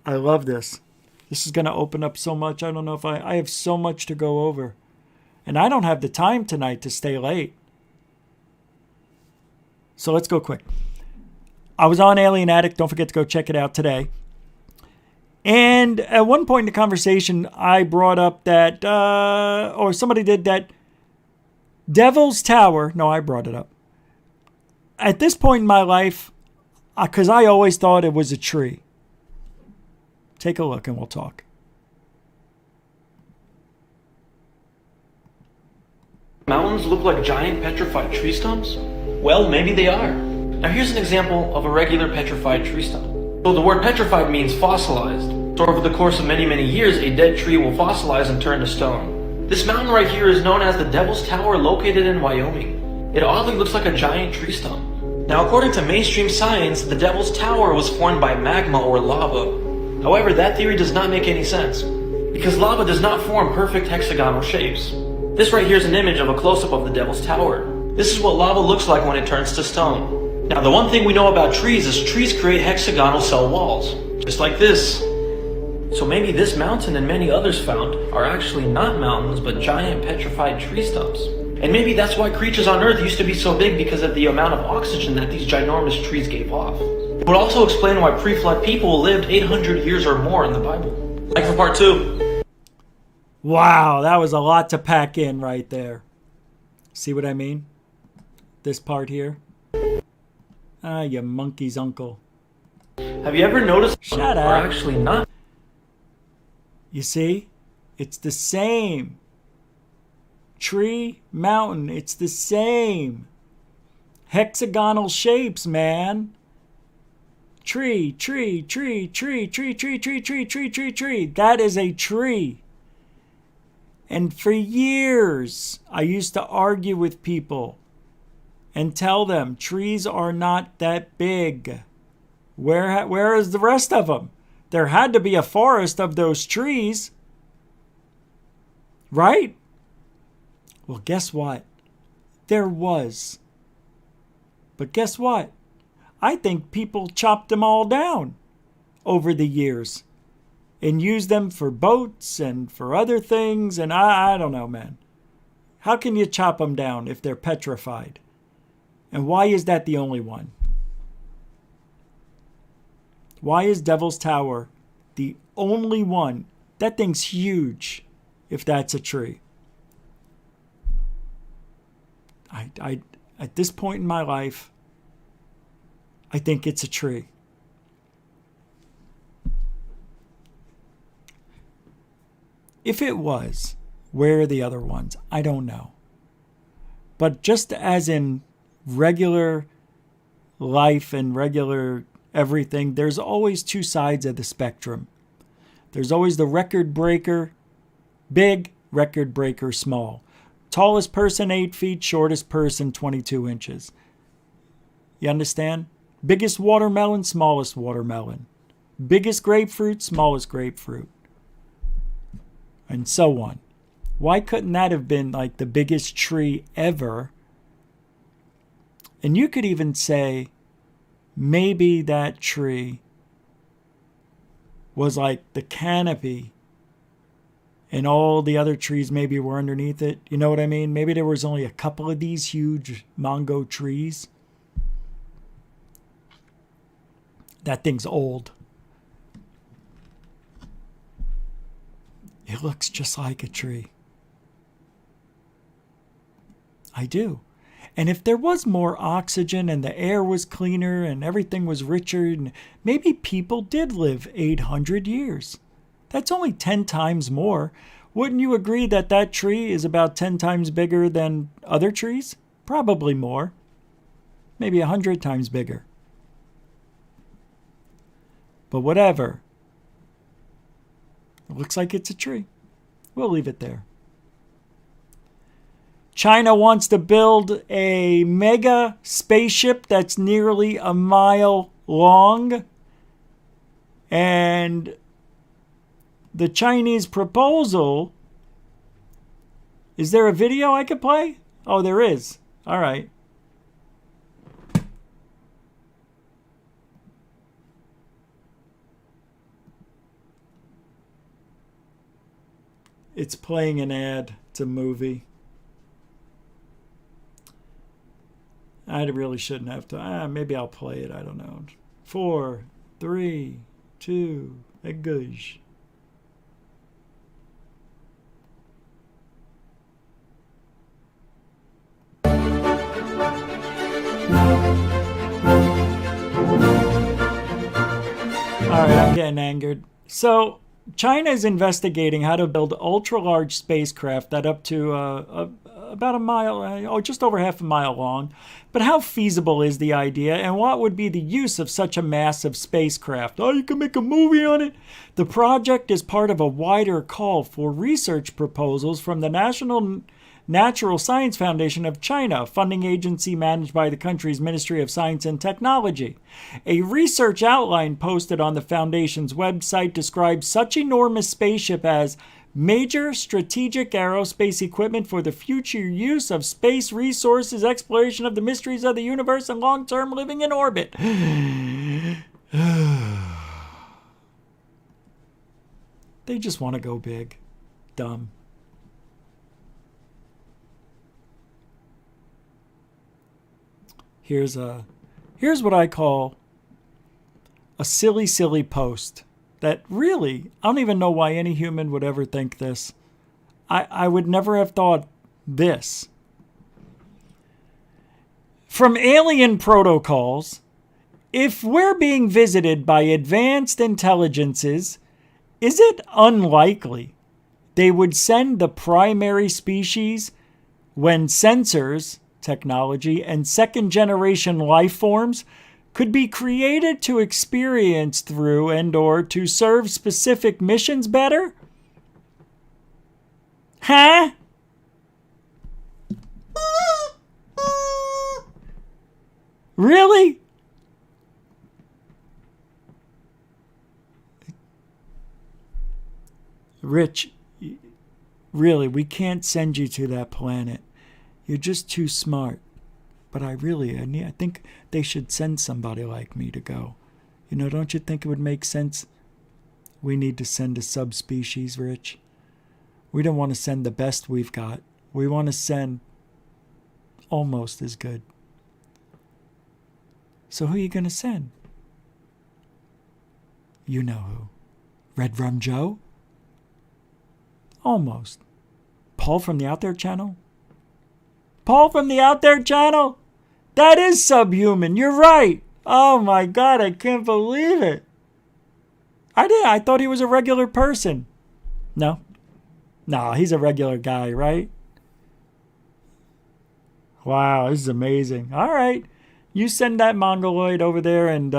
I love this. This is going to open up so much. I don't know if I have so much to go over. And I don't have the time tonight to stay late. So let's go quick. I was on Alien Addict. Don't forget to go check it out today. And at one point in the conversation, I brought up that, or somebody did that, Devil's Tower. No, I brought it up. At this point in my life, because I always thought it was a tree. Take a look and we'll talk. Mountains look like giant petrified tree stumps? Well, maybe they are. Now here's an example of a regular petrified tree stump. So the word petrified means fossilized. So over the course of many, many years, a dead tree will fossilize and turn to stone. This mountain right here is known as the Devil's Tower, located in Wyoming. It oddly looks like a giant tree stump. Now according to mainstream science, the Devil's Tower was formed by magma or lava. However, that theory does not make any sense, because lava does not form perfect hexagonal shapes. This right here is an image of a close-up of the Devil's Tower. This is what lava looks like when it turns to stone. Now, the one thing we know about trees is trees create hexagonal cell walls, just like this. So maybe this mountain and many others found are actually not mountains, but giant petrified tree stumps. And maybe that's why creatures on Earth used to be so big, because of the amount of oxygen that these ginormous trees gave off. It would also explain why pre-flood people lived 800 years or more in the Bible. Like for part 2. Wow, that was a lot to pack in right there. See what I mean? This part here. Ah, you monkey's uncle. Have you ever noticed Shut are up. actually not? You see? It's the same. Tree, mountain, it's the same. Hexagonal shapes, man. Tree, tree, tree, tree, tree, tree, tree, tree, tree, tree, tree. That is a tree. And for years, I used to argue with people and tell them trees are not that big. Where is the rest of them? There had to be a forest of those trees. Right? Well, guess what? There was. But guess what? I think people chopped them all down over the years and used them for boats and for other things. And I don't know, man. How can you chop them down if they're petrified? And why is that the only one? Why is Devil's Tower the only one? That thing's huge if that's a tree. I at this point in my life, I think it's a tree. If it was, where are the other ones? I don't know. But just as in regular life and regular everything, there's always two sides of the spectrum. There's always the record breaker, big, record breaker, small. Tallest person 8 feet, shortest person 22 inches. You understand? Biggest watermelon, smallest watermelon. Biggest grapefruit, smallest grapefruit. And so on. Why couldn't that have been like the biggest tree ever? And you could even say maybe that tree was like the canopy and all the other trees maybe were underneath it. You know what I mean? Maybe there was only a couple of these huge mango trees. That thing's old. It looks just like a tree. I do. And if there was more oxygen and the air was cleaner and everything was richer, and maybe people did live 800 years. That's only 10 times more. Wouldn't you agree that that tree is about 10 times bigger than other trees? Probably more. Maybe 100 times bigger. But whatever. It looks like it's a tree. We'll leave it there. China wants to build a mega spaceship that's nearly a mile long. And the Chinese proposal, is there a video I could play? Oh, there is. All right. It's playing an ad. It's a movie. I really shouldn't have to. Maybe I'll play it. I don't know. 4, 3, 2, it goes. All right, I'm getting angered. So, China is investigating how to build ultra-large spacecraft that up to about a mile, just over half a mile long. But how feasible is the idea, and what would be the use of such a massive spacecraft? Oh, you can make a movie on it. The project is part of a wider call for research proposals from the National Natural Science Foundation of China, a funding agency managed by the country's Ministry of Science and Technology. A research outline posted on the foundation's website describes such enormous spaceship as major strategic aerospace equipment for the future use of space resources, exploration of the mysteries of the universe, and long-term living in orbit. They just want to go big. Dumb. Here's what I call a silly, silly post that really, I don't even know why any human would ever think this. I would never have thought this. From alien protocols, if we're being visited by advanced intelligences, is it unlikely they would send the primary species when sensors, technology, and second-generation life forms could be created to experience through and or to serve specific missions better? Huh? Really? Rich, really, we can't send you to that planet. You're just too smart. But I think they should send somebody like me to go. You know, don't you think it would make sense? We need to send a subspecies, Rich. We don't want to send the best we've got. We want to send almost as good. So who are you going to send? You know who. Red Rum Joe? Almost. Paul from the Out There channel? Paul from the Out There channel? That is subhuman. You're right. Oh my God, I can't believe it. I thought he was a regular person. No? No, he's a regular guy, right? Wow, this is amazing. All right. You send that mongoloid over there and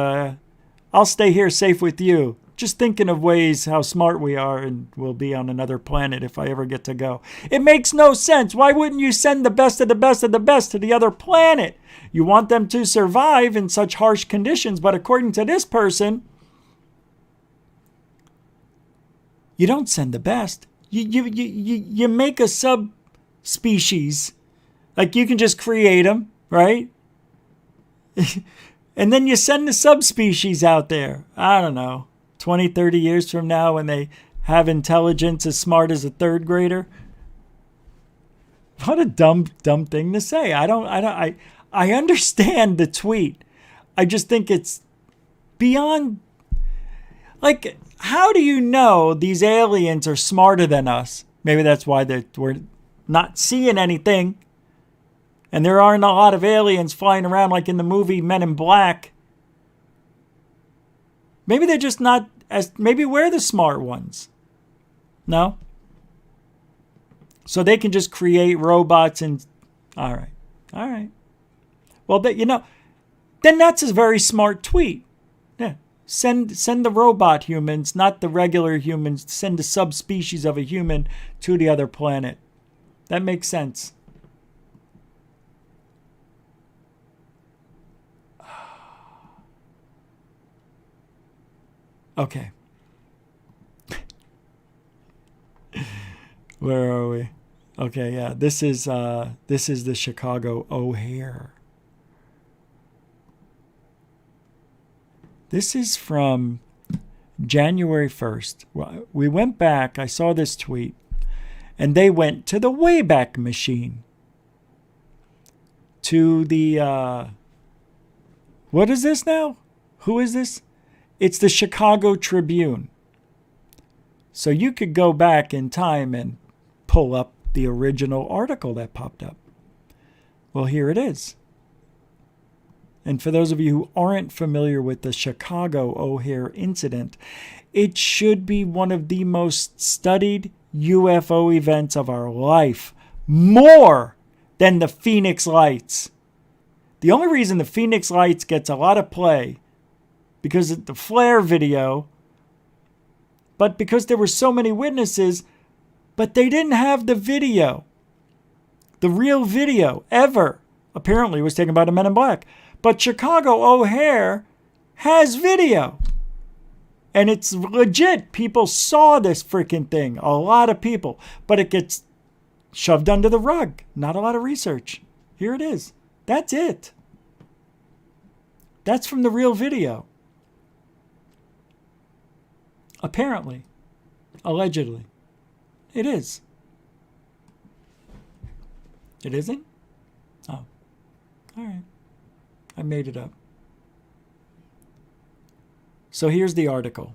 I'll stay here safe with you. Just thinking of ways how smart we are and we'll be on another planet if I ever get to go. It makes no sense. Why wouldn't you send the best of the best of the best to the other planet? You want them to survive in such harsh conditions, but according to this person, you don't send the best. You make a subspecies. Like you can just create them, right? And then you send the subspecies out there. I don't know. 20, 30 years from now when they have intelligence as smart as a third grader. What a dumb thing to say. I understand the tweet. I just think it's beyond, like, how do you know these aliens are smarter than us? Maybe that's why we're not seeing anything. And there aren't a lot of aliens flying around like in the movie Men in Black. Maybe they're just not maybe we're the smart ones. No? So they can just create robots and... All right. Well, then that's a very smart tweet. Yeah. Send the robot humans, not the regular humans. Send a subspecies of a human to the other planet. That makes sense. Okay. Where are we? Okay, yeah. This is the Chicago O'Hare. This is from January 1st. We went back. I saw this tweet. And they went to the Wayback Machine. To the... what is this now? Who is this? It's the Chicago Tribune. So you could go back in time and pull up the original article that popped up. Well, here it is. And for those of you who aren't familiar with the Chicago O'Hare incident, it should be one of the most studied UFO events of our life. More than the Phoenix Lights. The only reason the Phoenix Lights gets a lot of play because of the flare video, but because there were so many witnesses, but they didn't have the video. The real video ever apparently was taken by the Men in Black. But Chicago O'Hare has video. And it's legit. People saw this freaking thing. A lot of people. But it gets shoved under the rug. Not a lot of research. Here it is. That's it. That's from the real video. Apparently. Allegedly. It is. It isn't? Oh. All right. I made it up. So here's the article.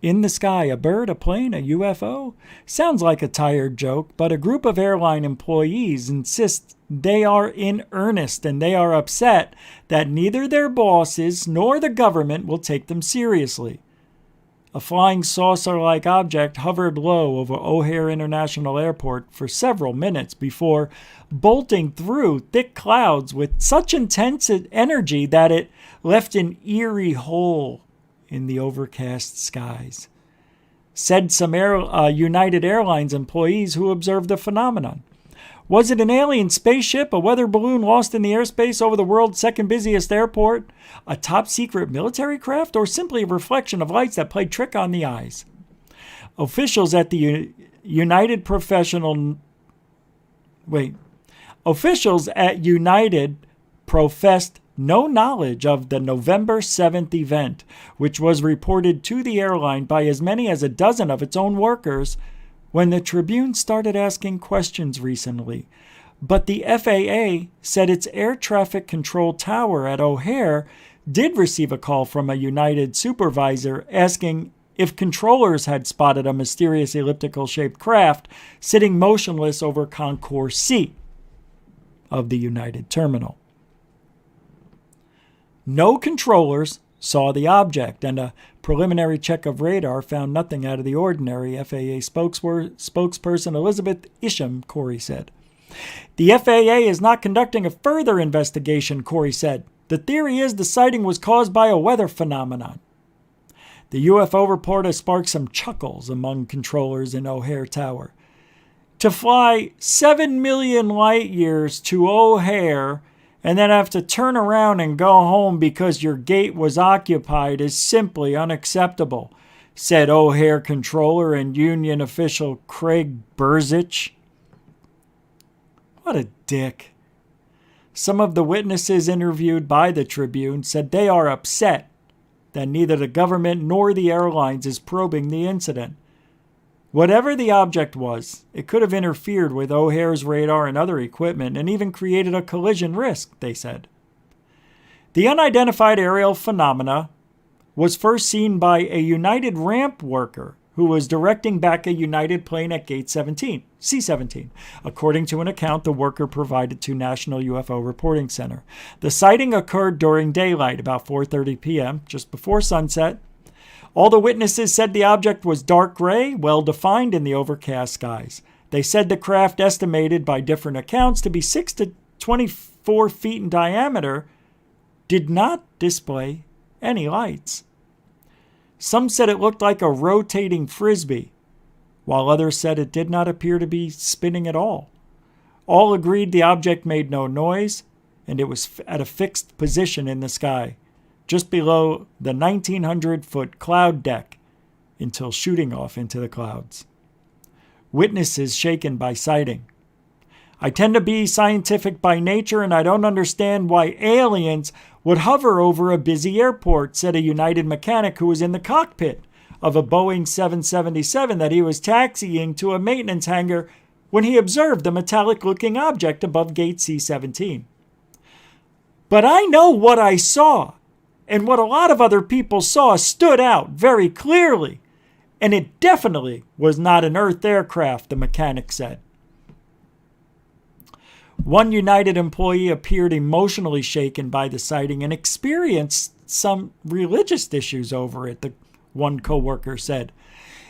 In the sky, a bird, a plane, a UFO? Sounds like a tired joke, but a group of airline employees insist they are in earnest and they are upset that neither their bosses nor the government will take them seriously. A flying saucer-like object hovered low over O'Hare International Airport for several minutes before bolting through thick clouds with such intense energy that it left an eerie hole in the overcast skies, said some United Airlines employees who observed the phenomenon. Was it an alien spaceship, a weather balloon lost in the airspace over the world's second busiest airport, a top-secret military craft, or simply a reflection of lights that played trick on the eyes? Officials at United professed no knowledge of the November 7th event, which was reported to the airline by as many as a dozen of its own workers when the Tribune started asking questions recently. But the FAA said its air traffic control tower at O'Hare did receive a call from a United supervisor asking if controllers had spotted a mysterious elliptical-shaped craft sitting motionless over Concourse C of the United terminal. No controllers saw the object, and a preliminary check of radar found nothing out of the ordinary, FAA spokesperson Elizabeth Isham, Corey said. The FAA is not conducting a further investigation, Corey said. The theory is the sighting was caused by a weather phenomenon. The UFO report has sparked some chuckles among controllers in O'Hare Tower. To fly 7 million light years to O'Hare and then have to turn around and go home because your gate was occupied is simply unacceptable, said O'Hare controller and union official Craig Burzich. What a dick. Some of the witnesses interviewed by the Tribune said they are upset that neither the government nor the airlines is probing the incident. Whatever the object was, it could have interfered with O'Hare's radar and other equipment and even created a collision risk, they said. The unidentified aerial phenomena was first seen by a United ramp worker who was directing back a United plane at Gate 17, C-17, according to an account the worker provided to National UFO Reporting Center. The sighting occurred during daylight, about 4:30 p.m., just before sunset. All the witnesses said the object was dark gray, well-defined in the overcast skies. They said the craft, estimated by different accounts to be 6 to 24 feet in diameter, did not display any lights. Some said it looked like a rotating frisbee, while others said it did not appear to be spinning at all. All agreed the object made no noise, and it was at a fixed position in the sky, just below the 1,900-foot cloud deck, until shooting off into the clouds. Witnesses shaken by sighting. I tend to be scientific by nature, and I don't understand why aliens would hover over a busy airport, said a United mechanic who was in the cockpit of a Boeing 777 that he was taxiing to a maintenance hangar when he observed the metallic-looking object above Gate C-17. But I know what I saw, and what a lot of other people saw stood out very clearly, and it definitely was not an Earth aircraft, the mechanic said. One United employee appeared emotionally shaken by the sighting and experienced some religious issues over it, the one coworker said.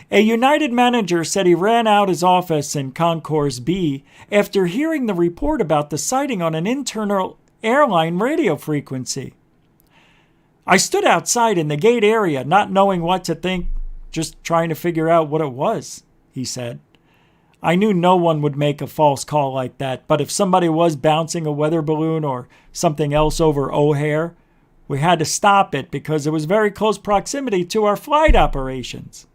A United manager said he ran out his office in Concourse B after hearing the report about the sighting on an internal airline radio frequency. I stood outside in the gate area, not knowing what to think, just trying to figure out what it was, he said. I knew no one would make a false call like that, but if somebody was bouncing a weather balloon or something else over O'Hare, we had to stop it because it was very close proximity to our flight operations.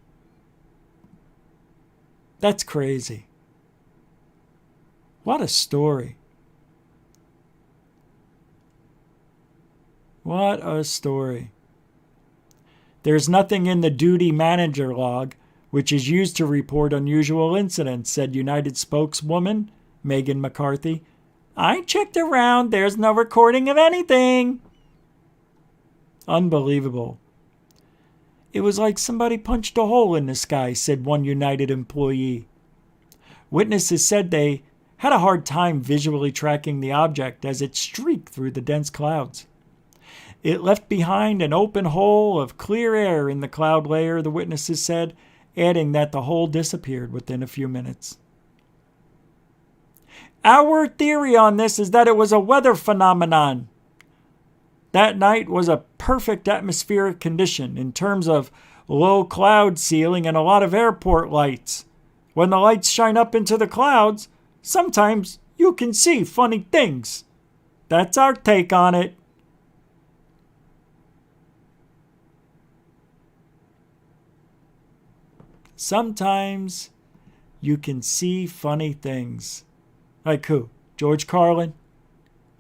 That's crazy. What a story. What a story. There's nothing in the duty manager log, which is used to report unusual incidents, said United spokeswoman Megan McCarthy. I checked around. There's no recording of anything. Unbelievable. It was like somebody punched a hole in the sky, said one United employee. Witnesses said they had a hard time visually tracking the object as it streaked through the dense clouds. It left behind an open hole of clear air in the cloud layer, the witnesses said, adding that the hole disappeared within a few minutes. Our theory on this is that it was a weather phenomenon. That night was a perfect atmospheric condition in terms of low cloud ceiling and a lot of airport lights. When the lights shine up into the clouds, sometimes you can see funny things. That's our take on it. Sometimes you can see funny things. Like who? George Carlin?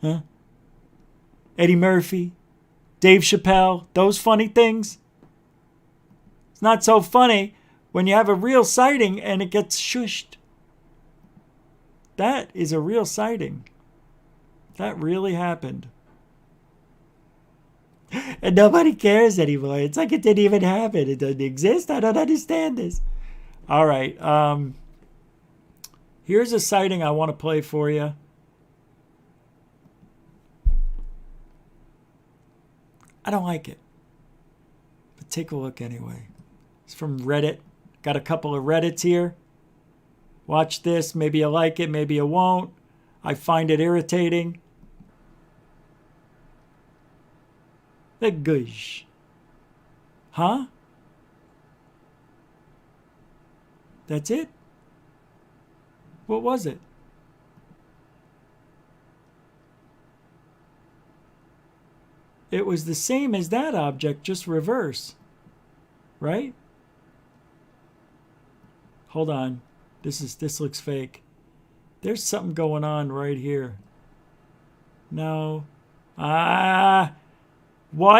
Huh? Eddie Murphy? Dave Chappelle? Those funny things? It's not so funny when you have a real sighting and it gets shushed. That is a real sighting. That really happened. And nobody cares anymore. It's like it didn't even happen. It doesn't exist. I don't understand this. All right. Here's a sighting I want to play for you. I don't like it. But take a look anyway. It's from Reddit. Got a couple of Reddits here. Watch this. Maybe you like it. Maybe you won't. I find it irritating. The gush. Huh? That's it? What was it? It was the same as that object, just reverse. Right? Hold on. This looks fake. There's something going on right here. No. Why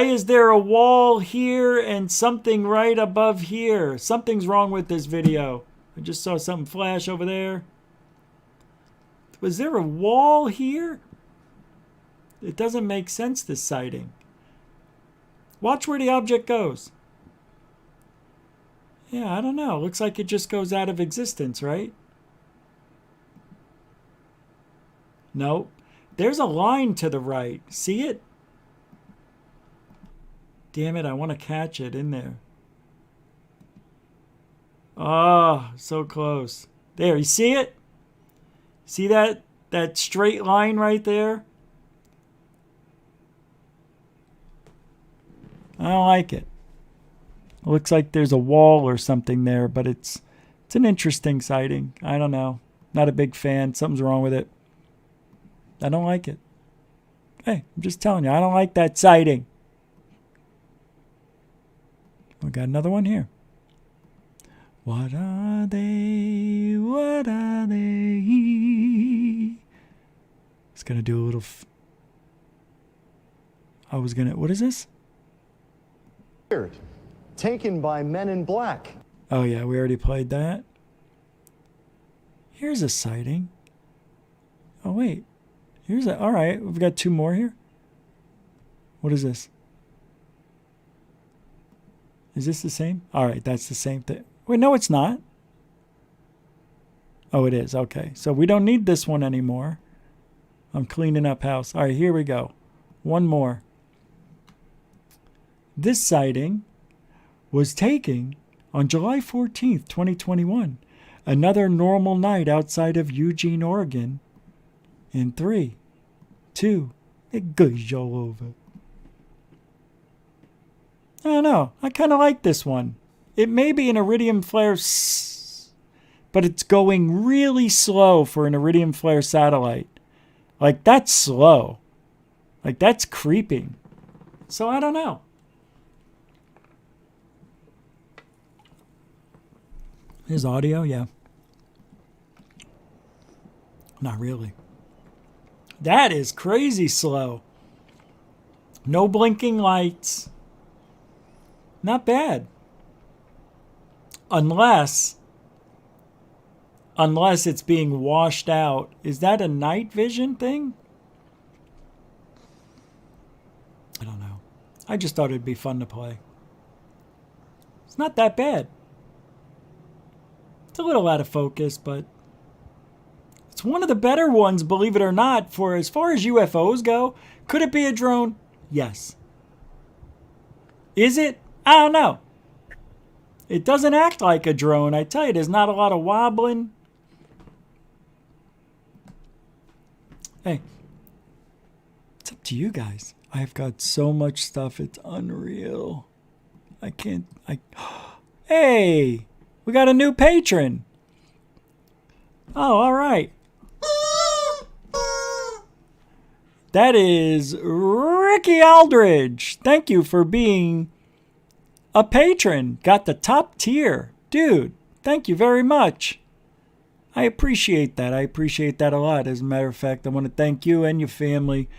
is there a wall here and something right above here? Something's wrong with this video. I just saw something flash over there. Was there a wall here? It doesn't make sense, this sighting. Watch where the object goes. Yeah, I don't know. Looks like it just goes out of existence, right? Nope. There's a line to the right. See it? Damn it, I want to catch it in there. Oh, so close. There, you see it? See that straight line right there? I don't like it. It looks like there's a wall or something there, but it's an interesting sighting. I don't know. Not a big fan. Something's wrong with it. I don't like it. Hey, I'm just telling you, I don't like that sighting. We got another one here. What are they? What are they? It's going to do a little... What is this? Taken by men in black. Oh, yeah, we already played that. Here's a sighting. Oh, wait. All right, we've got two more here. What is this? Is this the same? All right, that's the same thing. Wait, no, it's not. Oh, it is. Okay, so we don't need this one anymore. I'm cleaning up house. All right, here we go. One more. This sighting was taken on July 14th, 2021. Another normal night outside of Eugene, Oregon. In 3, 2, it goes all over. I don't know. I kind of like this one. It may be an iridium flare, but it's going really slow for an iridium flare satellite. Like, that's slow. Like, that's creeping. So, I don't know. His audio, yeah. Not really. That is crazy slow. No blinking lights. Not bad. Unless it's being washed out. Is that a night vision thing? I don't know. I just thought it'd be fun to play. It's not that bad. It's a little out of focus, but it's one of the better ones, believe it or not, for as far as UFOs go. Could it be a drone? Yes. Is it? I don't know. It doesn't act like a drone. I tell you, there's not a lot of wobbling. Hey, it's up to you guys. I've got so much stuff, it's unreal. Hey, we got a new patron. Oh, all right. That is Ricky Aldridge. Thank you for being a patron. Got the top tier. Dude, thank you very much. I appreciate that. I appreciate that a lot. As a matter of fact, I want to thank you and your family.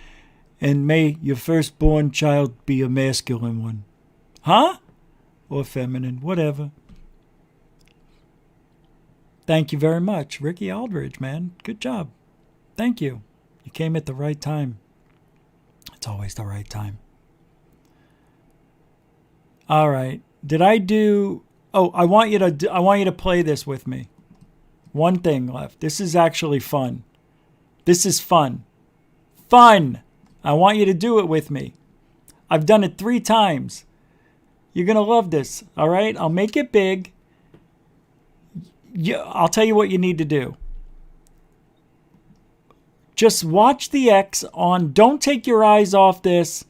And may your firstborn child be a masculine one. Huh? Or feminine, whatever. Thank you very much. Ricky Aldridge, man. Good job. Thank you. You came at the right time. It's always the right time. All right. Did I do... Oh, I want you to play this with me. One thing left. This is actually fun. This is fun. Fun! I want you to do it with me. I've done it 3 times. You're going to love this, all right? I'll make it big. I'll tell you what you need to do. Just watch the X on. Don't take your eyes off this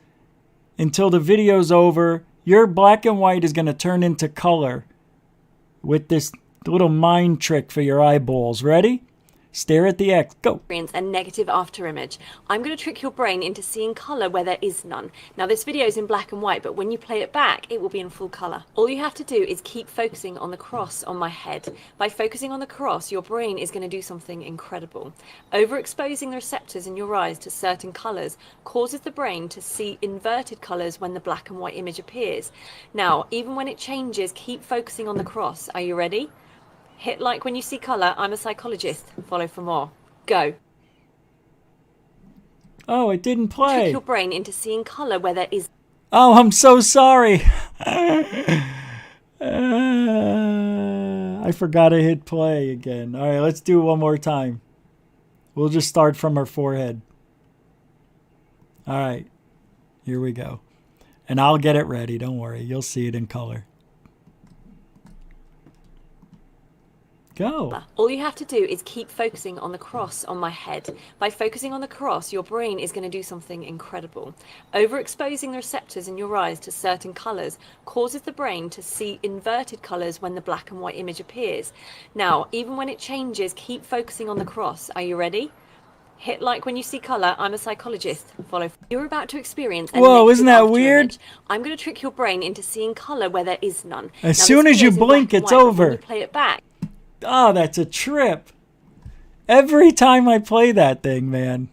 until the video's over. Your black and white is going to turn into color with this little mind trick for your eyeballs. Ready? Stare at the X. Go. A negative after image. I'm going to trick your brain into seeing color where there is none. Now this video is in black and white, but when you play it back, it will be in full color. All you have to do is keep focusing on the cross on my head. By focusing on the cross, your brain is going to do something incredible. Overexposing the receptors in your eyes to certain colors causes the brain to see inverted colors when the black and white image appears. Now, even when it changes, keep focusing on the cross. Are you ready? Hit like when you see color. I'm a psychologist. Follow for more. Go. Oh, it didn't play. Trick your brain into seeing color where there is... Oh, I'm so sorry. I forgot to hit play again. All right, let's do it one more time. We'll just start from her forehead. All right, here we go. And I'll get it ready. Don't worry. You'll see it in color. Go. All you have to do is keep focusing on the cross on my head. By focusing on the cross, your brain is going to do something incredible. Overexposing the receptors in your eyes to certain colors causes the brain to see inverted colors when the black and white image appears. Now, even when it changes, keep focusing on the cross. Are you ready? Hit like when you see color. I'm a psychologist. Follow. You're about to experience a Whoa, isn't that weird? Image. I'm going to trick your brain into seeing color where there is none. As soon as you blink, it's over. When you play it back. Oh, that's a trip. Every time I play that thing, man.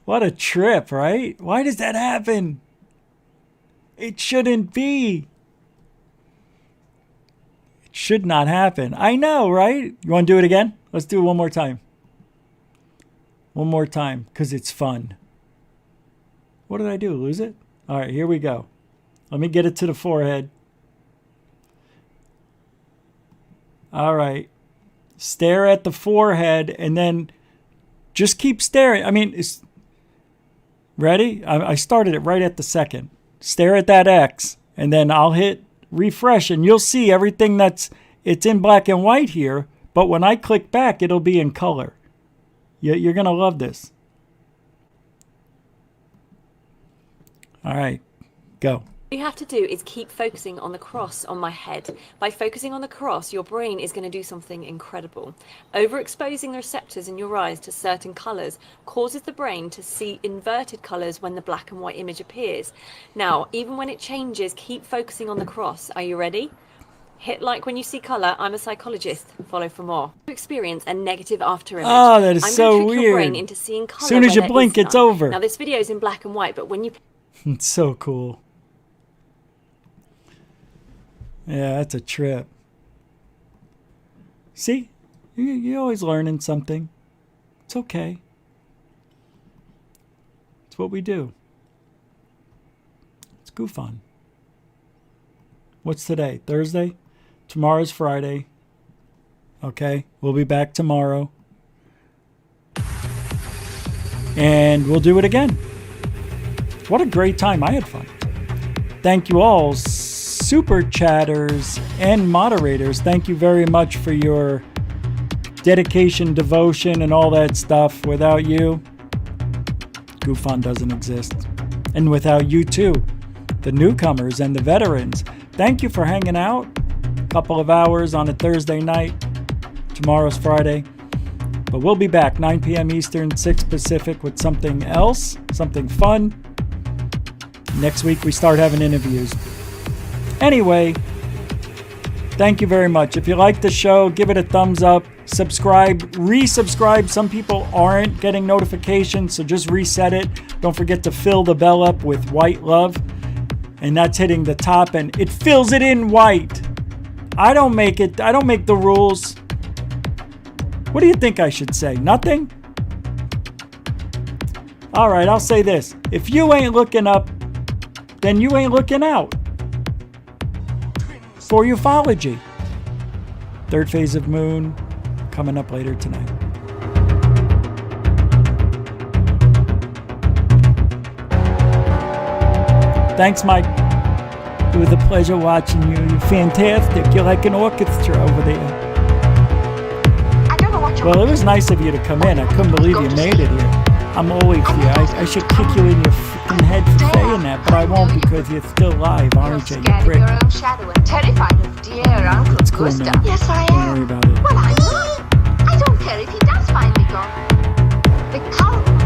What a trip, right? Why does that happen? It shouldn't be. It should not happen. I know, right? You want to do it again? Let's do it one more time. One more time, because it's fun. What did I do? Lose it? All right, here we go. Let me get it to the forehead. All right. Stare at the forehead and then just keep staring. I mean, ready? I started it right at the second. Stare at that X and then I'll hit refresh and you'll see everything it's in black and white here. But when I click back, it'll be in color. You're going to love this. All right, go. All you have to do is keep focusing on the cross on my head. By focusing on the cross, your brain is going to do something incredible. Overexposing the receptors in your eyes to certain colors causes the brain to see inverted colors when the black and white image appears. Now, even when it changes, keep focusing on the cross. Are you ready? Hit like when you see color. I'm a psychologist. Follow for more. Experience a negative after image. Oh, that is so I'm going to trick weird. your brain into seeing color. As soon as you blink, it's over. Now, this video is in black and white, but when you... It's so cool. Yeah, that's a trip. See? You're always learning something. It's okay. It's what we do. It's Goof On. What's today? Thursday? Tomorrow's Friday. Okay? We'll be back tomorrow. And we'll do it again. What a great time. I had fun. Thank you all, super chatters and moderators. Thank you very much for your dedication, devotion, and all that stuff. Without you, Goof On doesn't exist. And without you too, the newcomers and the veterans. Thank you for hanging out. A couple of hours on a Thursday night. Tomorrow's Friday. But we'll be back 9 p.m. Eastern, 6 Pacific with something else, something fun. Next week we start having interviews. Anyway, thank you very much. If you like the show, give it a thumbs up. Subscribe, resubscribe. Some people aren't getting notifications, so just reset it. Don't forget to fill the bell up with white love. And that's hitting the top and it fills it in white. I don't make it. I don't make the rules. What do you think I should say? Nothing? All right, I'll say this. If you ain't looking up, then you ain't looking out. for UFOlogy. Third phase of moon coming up later tonight. Thanks, Mike. It was a pleasure watching you. You're fantastic. You're like an orchestra over there. Well, it was nice of you to come in. I couldn't believe you made it here. I'm always here. I should kick you in your freaking head for saying that, but I won't because you're still live, aren't you, you prick? Your own shadow and terrified of dear Uncle It's cool, Gustav. man. Yes, I Don't worry am. about it. Well, I'm not. I don't care if he does find me gone. The cult